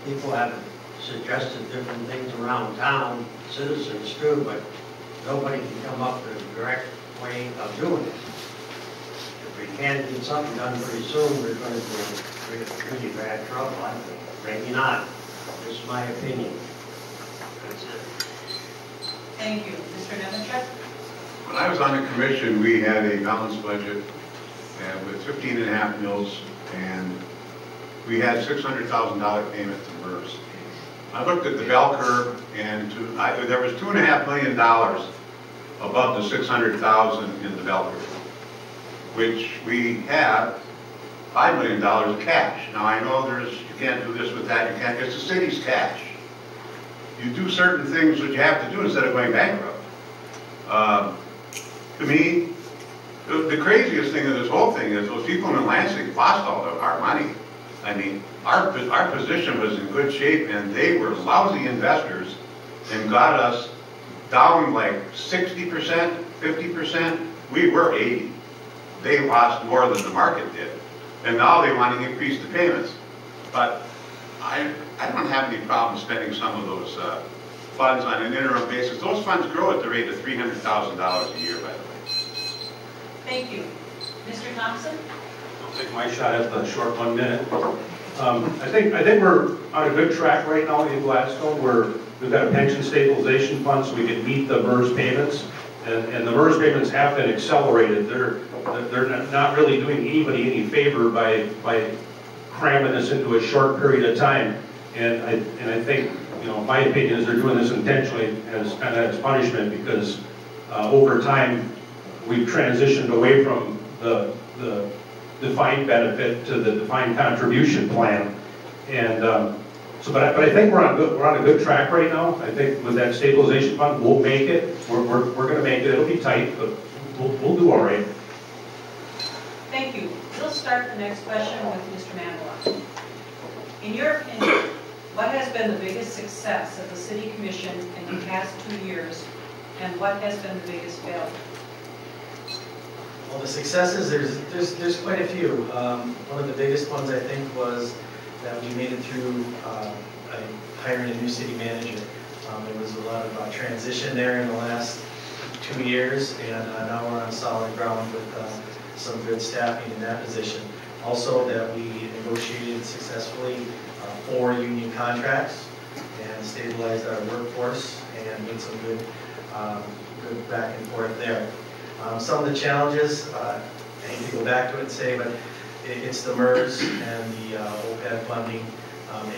People have suggested different things around town, citizens too, but nobody can come up with a direct way of doing it. If we can't get something done pretty soon, we're going to be in really bad trouble, I think. Maybe not. This is my opinion. That's it. Thank you. Mr. Nemecheck? When I was on the commission, we had a balanced budget with 15.5 mills, and we had $600,000 payment to MERS. I looked at the bell curve, and there was $2.5 million above the $600,000 in the bell curve, which we have $5 million of cash. Now I know you can't do this with that. You can't. It's the city's cash. You do certain things that you have to do instead of going bankrupt. To me, the craziest thing of this whole thing is those people in Lansing lost all of our money. I mean, our position was in good shape, and they were lousy investors and got us down like 60%, 50%. We were 80%. They lost more than the market did. And now they want to increase the payments. But I don't have any problem spending some of those funds on an interim basis. Those funds grow at the rate of $300,000 a year, by the way. Thank you. Mr. Thompson? I'll take my shot at the short 1 minute. I think we're on a good track right now in Gladstone. We've got a pension stabilization fund so we can meet the MERS payments. And the MERS payments have been accelerated. They're not really doing anybody any favor by cramming this into a short period of time. And I think, my opinion is they're doing this intentionally as kind of as punishment because over time we've transitioned away from the defined benefit to the defined contribution plan. And but I think we're on a good track right now. I think with that stabilization fund, we'll make it. We're going to make it. It'll be tight, but we'll do all right. Thank you. We'll start the next question with Mr. Mandela. In your opinion, what has been the biggest success of the City Commission in the past 2 years, and what has been the biggest failure? Well, the successes, there's quite a few. One of the biggest ones, I think, was that we made it through hiring a new city manager. There was a lot of transition there in the last 2 years, and now we're on solid ground with some good staffing in that position. Also, that we negotiated successfully 4 union contracts and stabilized our workforce and made some good back and forth there. Some of the challenges, I hate to go back to it and say, but it's the MERS and the OPEB funding.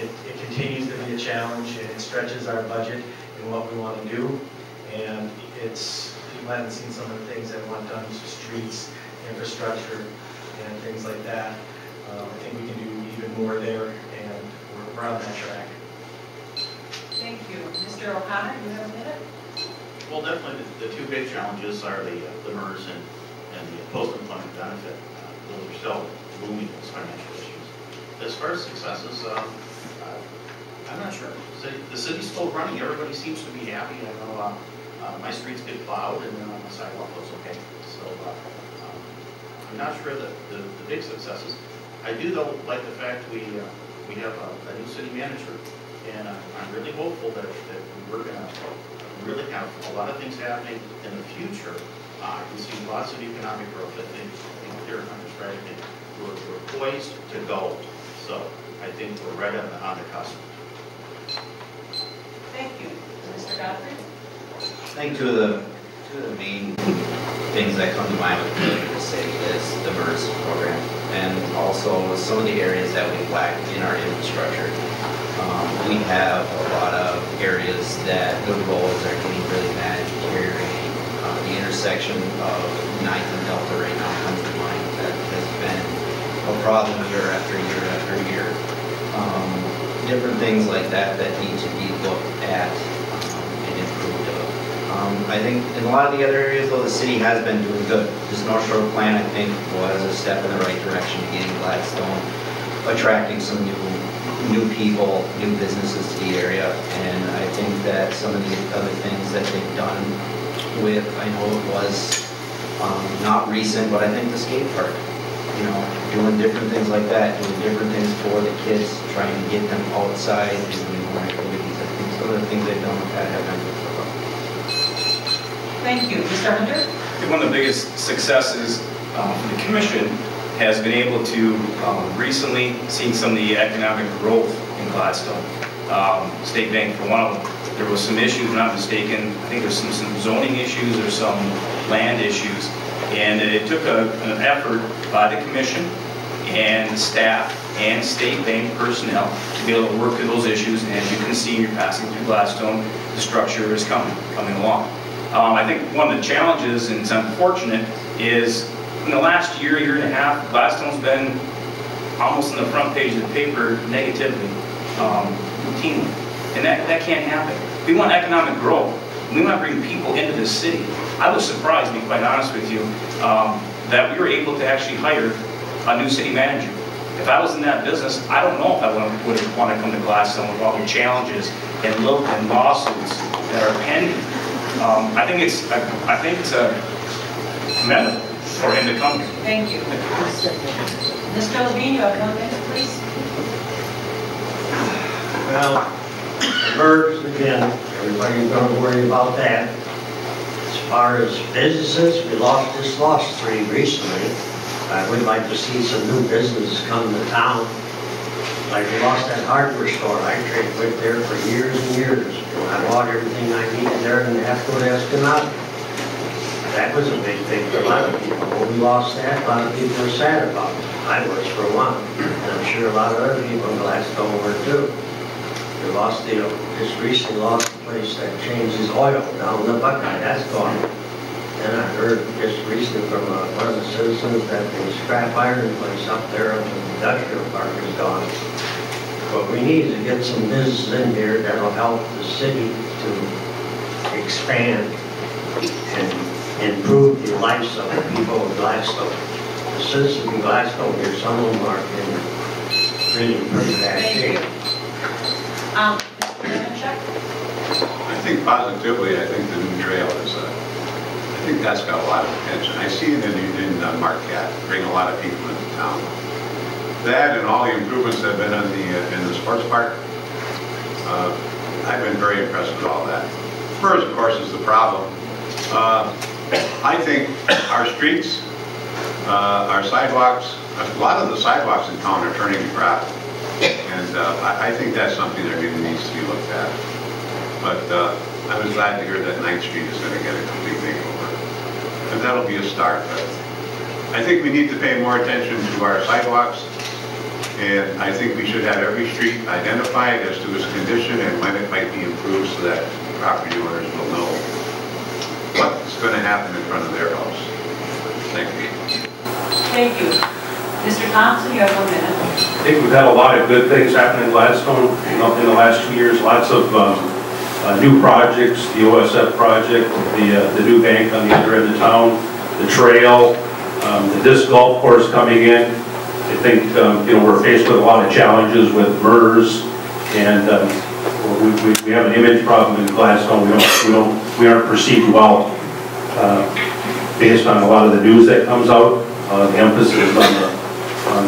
It continues to be a challenge, and it stretches our budget and what we want to do. And people haven't seen some of the things that we want done to streets, infrastructure, and things like that. I think we can do even more there, and we're on that track. Thank you. Mr. O'Connor, do you have a minute? Well, definitely the 2 big challenges are the MERS and the post-employment benefit. Those are still booming as financial issues. As far as successes, I'm not sure. The city's still running. Everybody seems to be happy. I know my streets get plowed and the sidewalk looks okay. So I'm not sure that the big successes. I do though like the fact we have a new city manager And I'm really hopeful that we're going to really have a lot of things happening in the future. We see lots of economic growth. I think here in Hunter's right, we're poised to go. So I think we're right on the cusp. Thank you. Mr. Godfrey? I think two of the main things that come to mind with the city is the MERS program, and also some of the areas that we've lacked in our infrastructure. We have a lot of areas that the roads are getting really bad, deteriorating. The intersection of 9th and Delta right now comes to mind. That has been a problem year after year after year. Different things like that that need to be looked at and improved of. I think in a lot of the other areas, though, the city has been doing good. This North Shore plan, I think, was a step in the right direction to getting Gladstone, attracting some new people, new businesses to the area, and I think that some of the other things that they've done with, I know it was not recent, but I think the skate park, doing different things like that, doing different things for the kids, trying to get them outside, doing more activities. I think some of the things they've done with that have been good for them. Thank you. Mr. Hunter? I think one of the biggest successes for the commission has been able to recently see some of the economic growth in Gladstone. State Bank, for one of them. There was some issues, if I'm not mistaken. I think there's some zoning issues or some land issues. And it took an effort by the commission and staff and State Bank personnel to be able to work through those issues. And as you can see, you're passing through Gladstone, the structure is coming along. I think one of the challenges, and it's unfortunate, is in the last year and a half, Gladstone's been almost on the front page of the paper negatively, routinely. And that can't happen. We want economic growth. We want to bring people into this city. I was surprised, to be quite honest with you, that we were able to actually hire a new city manager. If I was in that business, I don't know if I would want to come to Gladstone with all the challenges and lawsuits that are pending. I think it's commendable for him to come here. Thank you. Mr. Levine, you have 1 minute, please. Well, MERS, again, everybody's going to worry about that. As far as businesses, we lost 3 recently. I would like to see some new businesses come to town. Like we lost that hardware store. I went there for years and years. I bought everything I needed there and have to go to Escanaba. That was a big thing for a lot of people. When we lost that, a lot of people were sad about it. I was for one. And I'm sure a lot of other people in Gladstone were too. We lost just recently lost the place that changes oil down in the Buckeye. That's gone. And I heard just recently from one of the citizens that the scrap iron place up there in the industrial park is gone. But we need to get some businesses in here that'll help the city to expand and improve the lives of the people of Gladstone. The citizens in Gladstone here, some of them are in really pretty bad shape. I think positively, I think the new trail is, I think that's got a lot of attention. I see it in Marquette, bring a lot of people into town. That and all the improvements that have been on in the sports park, I've been very impressed with all that. First, of course, is the problem. I think our streets, our sidewalks, a lot of the sidewalks in town are turning to gravel. And I think that's something that really needs to be looked at. But I was glad to hear that 9th Street is going to get a complete makeover. And that'll be a start. But I think we need to pay more attention to our sidewalks. And I think we should have every street identified as to its condition and when it might be improved so that property owners will know what's going to happen in front of their house. Thank you. Thank you. Mr. Thompson, you have 1 minute. I think we've had a lot of good things happen in Gladstone in the last 2 years. Lots of new projects, the OSF project, the new bank on the other end of town, the trail, the disc golf course coming in. I think we're faced with a lot of challenges with MERS, and we have an image problem in Gladstone. We aren't perceived well based on a lot of the news that comes out. The emphasis on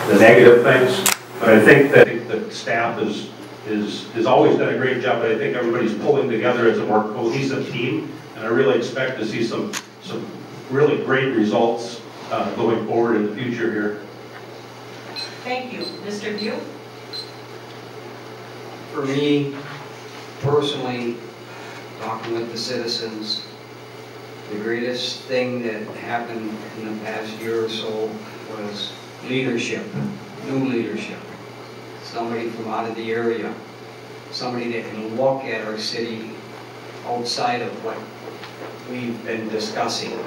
the negative things, but I think that the staff is has always done a great job, but I think everybody's pulling together as a more cohesive team, and I really expect to see some really great results going forward in the future here. Thank you. Mr. View? For me, personally, talking with the citizens, the greatest thing that happened in the past year or so was leadership, new leadership. Somebody from out of the area, somebody that can look at our city outside of what we've been discussing.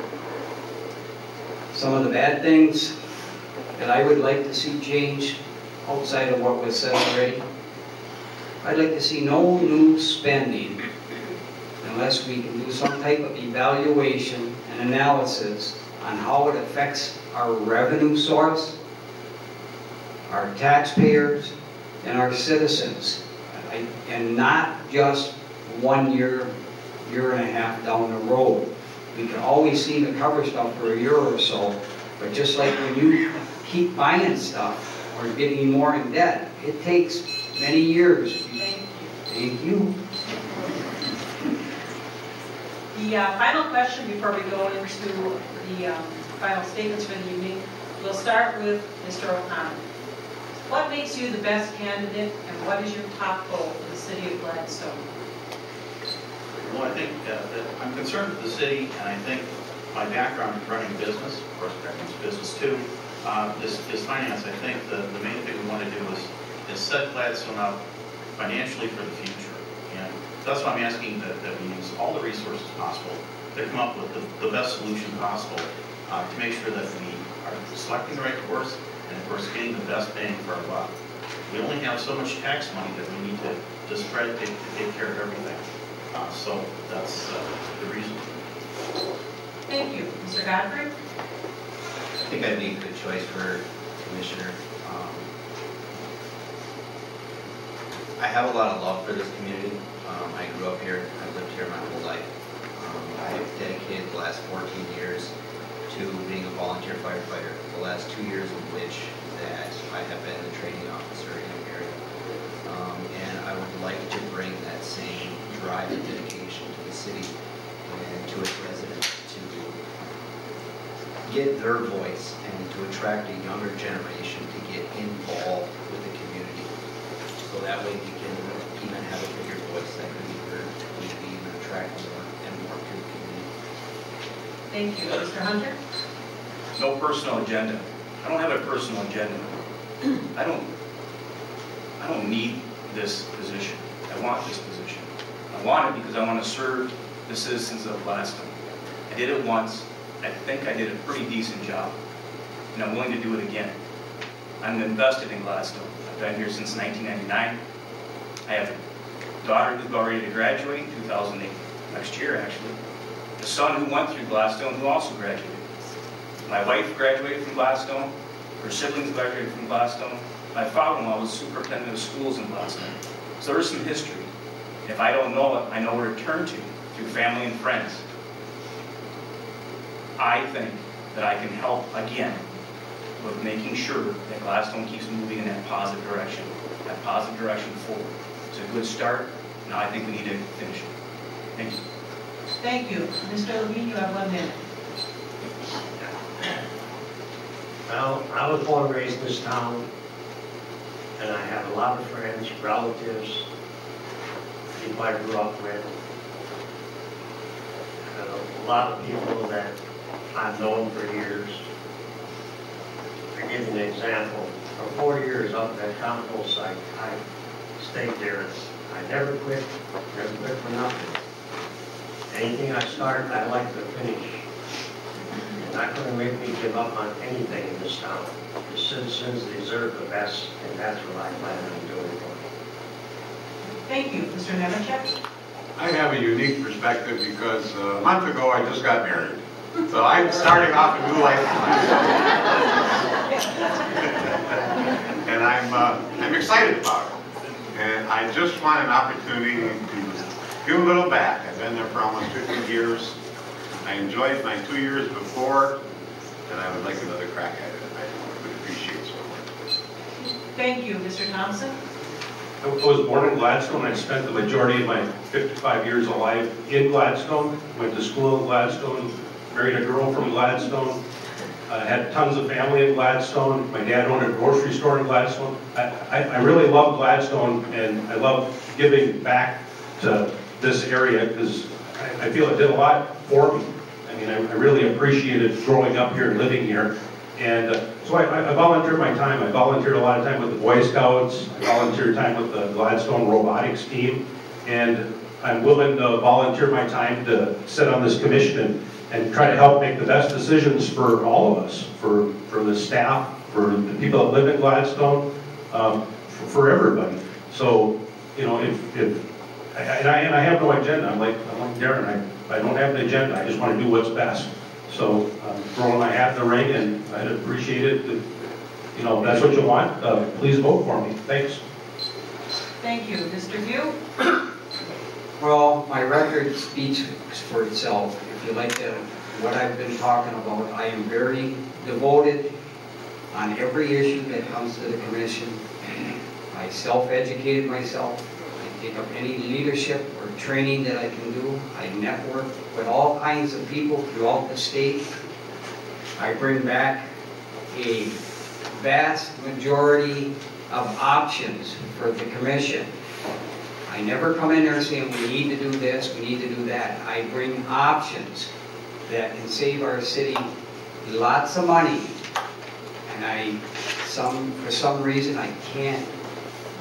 Some of the bad things that I would like to see changed outside of what was said already. I'd like to see no new spending unless we can do some type of evaluation and analysis on how it affects our revenue source, our taxpayers, and our citizens. And not just 1 year, year and a half down the road. We can always seem to cover stuff for a year or so, but just like when you keep buying stuff or getting more in debt, it takes many years. Thank you. The final question before we go into the final statements for the evening, we'll start with Mr. O'Connor. What makes you the best candidate, and what is your top goal for the city of Gladstone? Well, I think that I'm concerned with the city, and I think my background in running business, of course, Beckman's business too, is finance. I think the main thing we want to do is set Gladstone up financially for the future. And that's why I'm asking that we use all the resources possible to come up with the best solution possible to make sure that we are selecting the right course and, of course, getting the best bang for our buck. We only have so much tax money that we need to spread to take care of everything. So that's the reason. Thank you. Mr. Godfrey? I think I'd be a good choice for Commissioner. I have a lot of love for this community. I grew up here. I've lived here my whole life. I've dedicated the last 14 years to being a volunteer firefighter, the last 2 years of which that I have been the training officer in the area. And I would like to bring that same drive and dedication to the city and to its residents to get their voice and to attract a younger generation to get involved with the community. So that way we can even have a bigger voice that can be heard, we can even attract more and more to the community. Thank you. Mr. Hunter? No personal agenda. I don't have a personal agenda. I don't need this position. I want this position. I want it because I want to serve the citizens of Gladstone. I did it once. I think I did a pretty decent job, and I'm willing to do it again. I'm invested in Gladstone. I've been here since 1999. I have a daughter who's about ready to graduate in 2008, next year actually. A son who went through Gladstone who also graduated. My wife graduated from Gladstone. Her siblings graduated from Gladstone. My father-in-law was superintendent of schools in Gladstone. So there's some history. If I don't know it, I know where to turn to through family and friends. I think that I can help again with making sure that Gladstone keeps moving in that positive direction forward. It's a good start. Now I think we need to finish it. Thank you. Thank you. Mr. Levine, you have 1 minute. Well, I was born and raised in this town, and I have a lot of friends, relatives, people I grew up with, and a lot of people that I've known for years. I give you an example. For 4 years up at that compost site, I stayed there. I never quit for nothing. Anything I start, I like to finish. You're not going to make me give up on anything in this town. The citizens deserve the best, and that's what I plan on doing for them. Thank you. Mr. Nemetchek? I have a unique perspective because a month ago I just got married. So I'm starting off a new life. And I'm excited about it. And I just want an opportunity to give a little back. I've been there for almost 50 years. I enjoyed my 2 years before, and I would like another crack at it. I would appreciate so much. Thank you. Mr. Thompson? I was born in Gladstone. I spent the majority of my 55 years of life in Gladstone. Went to school in Gladstone, married a girl from Gladstone. Had tons of family in Gladstone. My dad owned a grocery store in Gladstone. I really love Gladstone, and I love giving back to this area because I feel it did a lot for me. I mean, I really appreciated growing up here and living here. And so I volunteered my time. I volunteered a lot of time with the Boy Scouts. I volunteered time with the Gladstone robotics team. And I'm willing to volunteer my time to sit on this commission and try to help make the best decisions for all of us, for the staff, for the people that live in Gladstone, for everybody. So, you know, and I have no agenda. I'm like Darren, I don't have an agenda. I just want to do what's best. So I'm throwing my hat in the ring, and I'd appreciate it. If, you know, if that's what you want, please vote for me. Thanks. Thank you. Mr. View? Well, my record speaks for itself. If you like what I've been talking about, I am very devoted on every issue that comes to the commission. I self-educated myself. I take up any leadership or training that I can do. I network with all kinds of people throughout the state. I bring back a vast majority of options for the commission. I never come in there saying we need to do this, we need to do that. I bring options that can save our city lots of money. And for some reason, I can't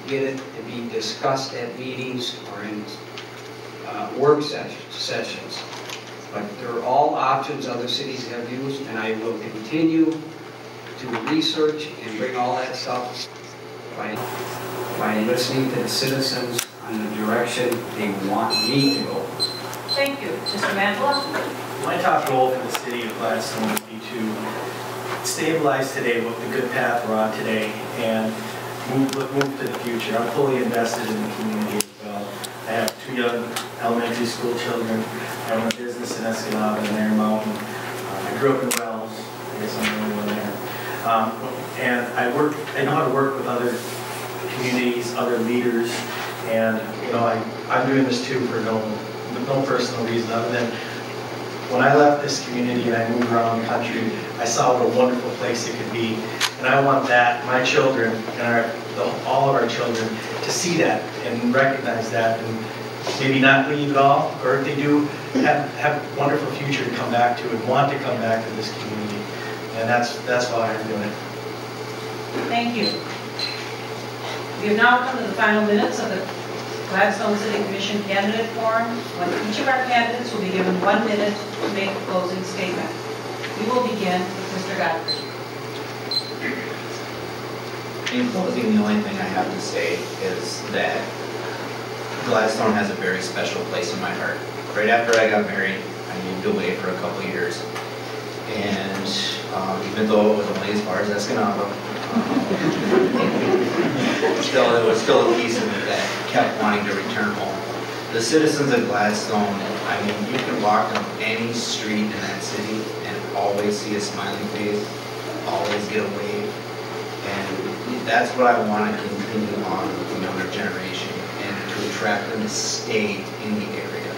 get it to be discussed at meetings or in work sessions. But they're all options other cities have used, and I will continue to research and bring all that stuff by listening to the citizens on the direction they want me to go. Thank you. Mr. Mantla? My top goal for the city of Gladstone would be to stabilize today, what the good path we're on today, and move to the future. I'm fully invested in the community as well. I have 2 young elementary school children. I run a business in Escanaba and Iron Mountain. I grew up in Wells. I guess I'm the only one there. And I know how to work with other communities, other leaders, and you know, I'm doing this too for no personal reason other than when I left this community and I moved around the country, I saw what a wonderful place it could be. And I want that, my children, and all of our children, to see that and recognize that and maybe not leave at all, or if they do, have a wonderful future to come back to and want to come back to this community. And that's why I'm doing it. Thank you. We have now come to the final minutes of the Gladstone City Commission candidate forum, when each of our candidates will be given 1 minute to make a closing statement. We will begin with Mr. Godfrey. In closing, the only thing I have to say is that Gladstone has a very special place in my heart. Right after I got married, I moved away for a couple of years. And even though it was only as far as Escanaba, it was still a piece of me that kept wanting to return home. The citizens of Gladstone, I mean, you can walk down any street in that city and always see a smiling face, always get a wave. And that's what I want to continue on with the younger generation and to attract them to stay in the area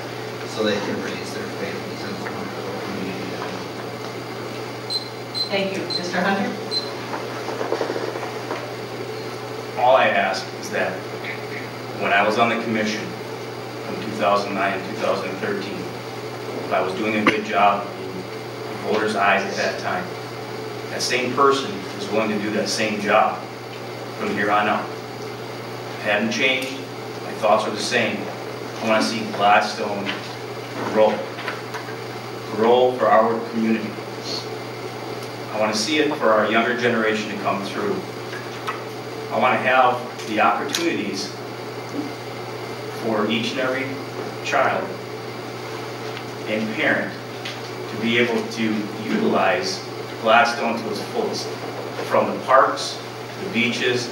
so they can raise their families in this wonderful community. Thank you. Mr. Hunter? All I ask is that when I was on the commission from 2009 and 2013, if I was doing a good job in voters' eyes at that time, that same person is willing to do that same job from here on out. I haven't changed. My thoughts are the same. I want to see Gladstone grow for our community. I want to see it for our younger generation to come through. I want to have the opportunities for each and every child and parent to be able to utilize Gladstone to its fullest, from the parks, the beaches,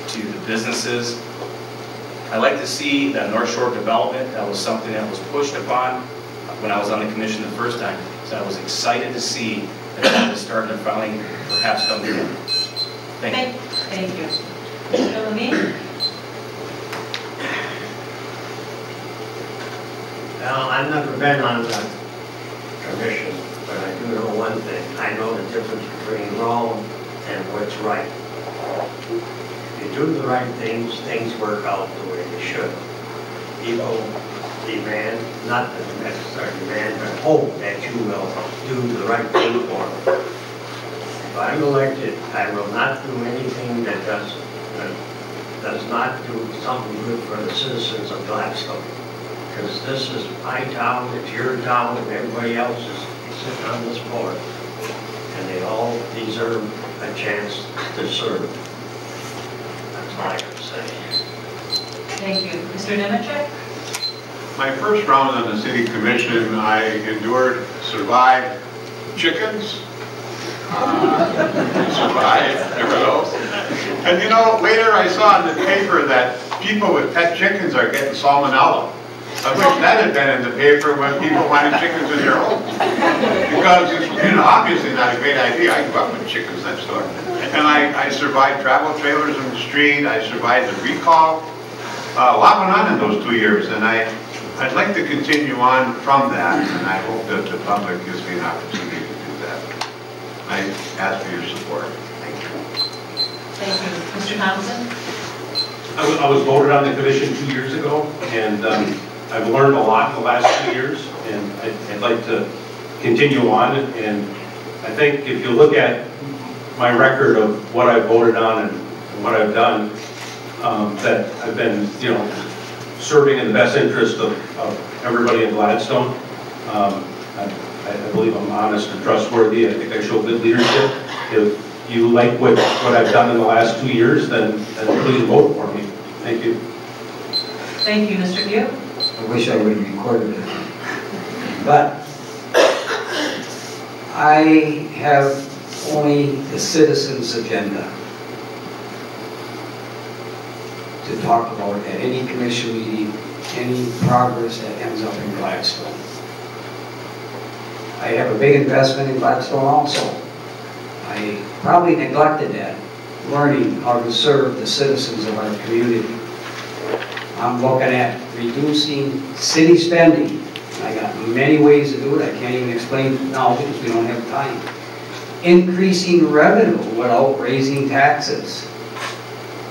to the businesses. I'd like to see that North Shore development. That was something that was pushed upon when I was on the commission the first time. So I was excited to see that was starting to finally perhaps come together. Thank you. Thank you. Mr. Levine? Well, I've never been on the commission, but I do know one thing. I know the difference between wrong and what's right. If you do the right things, things work out the way they should. People demand, not necessarily demand, but hope that you will do the right thing for them. If I'm elected, I will not do anything that does not do something good for the citizens of Gladstone. Because this is my town, it's your town, and everybody else is sitting on this board. And they all deserve a chance to serve. That's all I can say. Thank you. Mr. Nemechek? My first round on the city commission, I endured, survived chickens. Survived, never know. And you know, later I saw in the paper that people with pet chickens are getting salmonella. I wish that had been in the paper when people wanted chickens in their home. Because it's obviously not a great idea. I grew up with chickens next door. And I survived travel trailers in the street. I survived the recall. A lot went on in those 2 years, and I'd like to continue on from that, and I hope that the public gives me an opportunity to do that. I ask for your support. Thank you. Thank you. Mr. Thompson? I was voted on the commission 2 years ago, and I've learned a lot in the last 2 years, and I'd like to continue on. And I think if you look at my record of what I've voted on and what I've done, that I've been, serving in the best interest of everybody in Gladstone. I believe I'm honest and trustworthy. I think I show good leadership. If you like what I've done in the last 2 years, then please vote for me. Thank you. Thank you, Mr. Pugh. I wish I would have recorded it. But I have only the citizens' agenda to talk about at any commission meeting, any progress that ends up in Gladstone. I have a big investment in Gladstone also. I probably neglected that, learning how to serve the citizens of our community. I'm looking at reducing city spending. I got many ways to do it. I can't even explain it now because we don't have time. Increasing revenue without raising taxes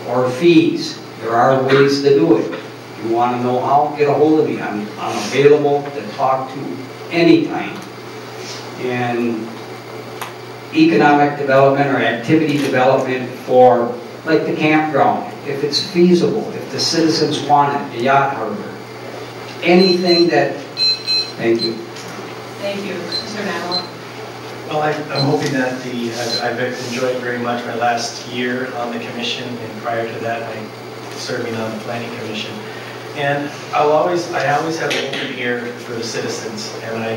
or fees. There are ways to do it. If you want to know how, get a hold of me. I'm available to talk to anytime. And economic development or activity development for, like the campground, if it's feasible, if the citizens want it, the yacht harbor, anything that, thank you. Thank you. Mr. Manila. Well, I'm hoping that I've enjoyed very much my last year on the commission, and prior to that, serving on the planning commission. And I always have an open ear for the citizens, and I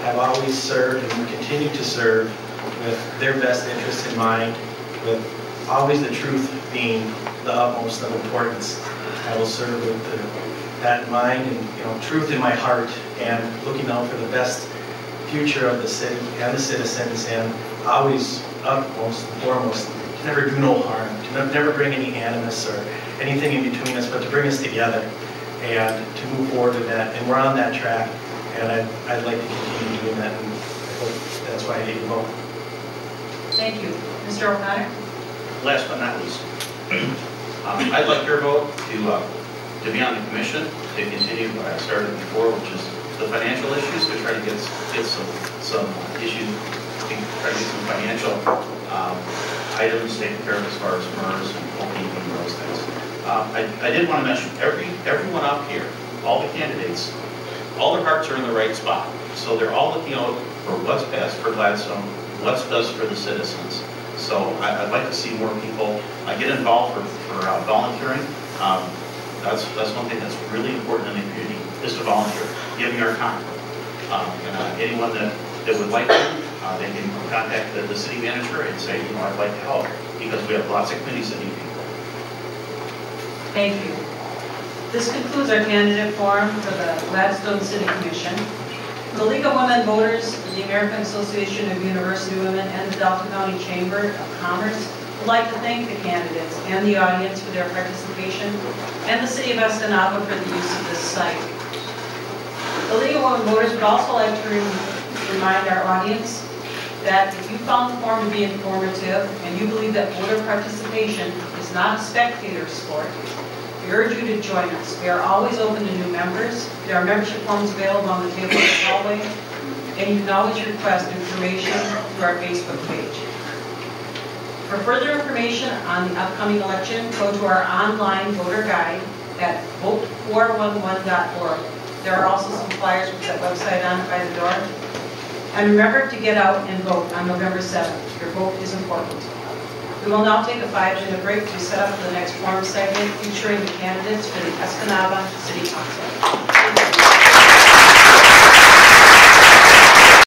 have always served and will continue to serve with their best interests in mind, with always the truth being the utmost of importance. I will serve with that in mind and truth in my heart, and looking out for the best future of the city and the citizens, and always utmost and foremost to never do no harm, to never bring any animus or anything in between us, but to bring us together and to move forward with that. And we're on that track, and I'd like to continue doing that, and I hope that's why I need to vote. Thank you. Mr. O'Connor? Last but not least, I'd like your vote to be on the commission, to continue what I started before, which is the financial issues, to try to get some issues, to try to get some financial items taken care of as far as MERS and OPEB and those things. I did want to mention, everyone up here, all the candidates, all their hearts are in the right spot. So they're all looking out for what's best for Gladstone, what's best for the citizens. So I'd like to see more people get involved for volunteering. That's one thing that's really important in the community, is to volunteer, giving our time. And anyone that would like to, they can contact the city manager and say, I'd like to help, because we have lots of committees that need people. Thank you. This concludes our candidate forum for the Gladstone City Commission. The League of Women Voters, the American Association of University Women, and the Delta County Chamber of Commerce would like to thank the candidates and the audience for their participation, and the City of Escanaba for the use of this site. The League of Women Voters would also like to remind our audience that if you found the forum to be informative and you believe that voter participation is not a spectator sport, we urge you to join us. We are always open to new members. There are membership forms available on the table in the hallway, and you can always request information through our Facebook page. For further information on the upcoming election, go to our online voter guide at vote411.org. There are also some flyers with that website on it by the door. And remember to get out and vote on November 7th. Your vote is important. We will now take a 5-minute break to set up the next forum segment featuring the candidates for the Escanaba City Council.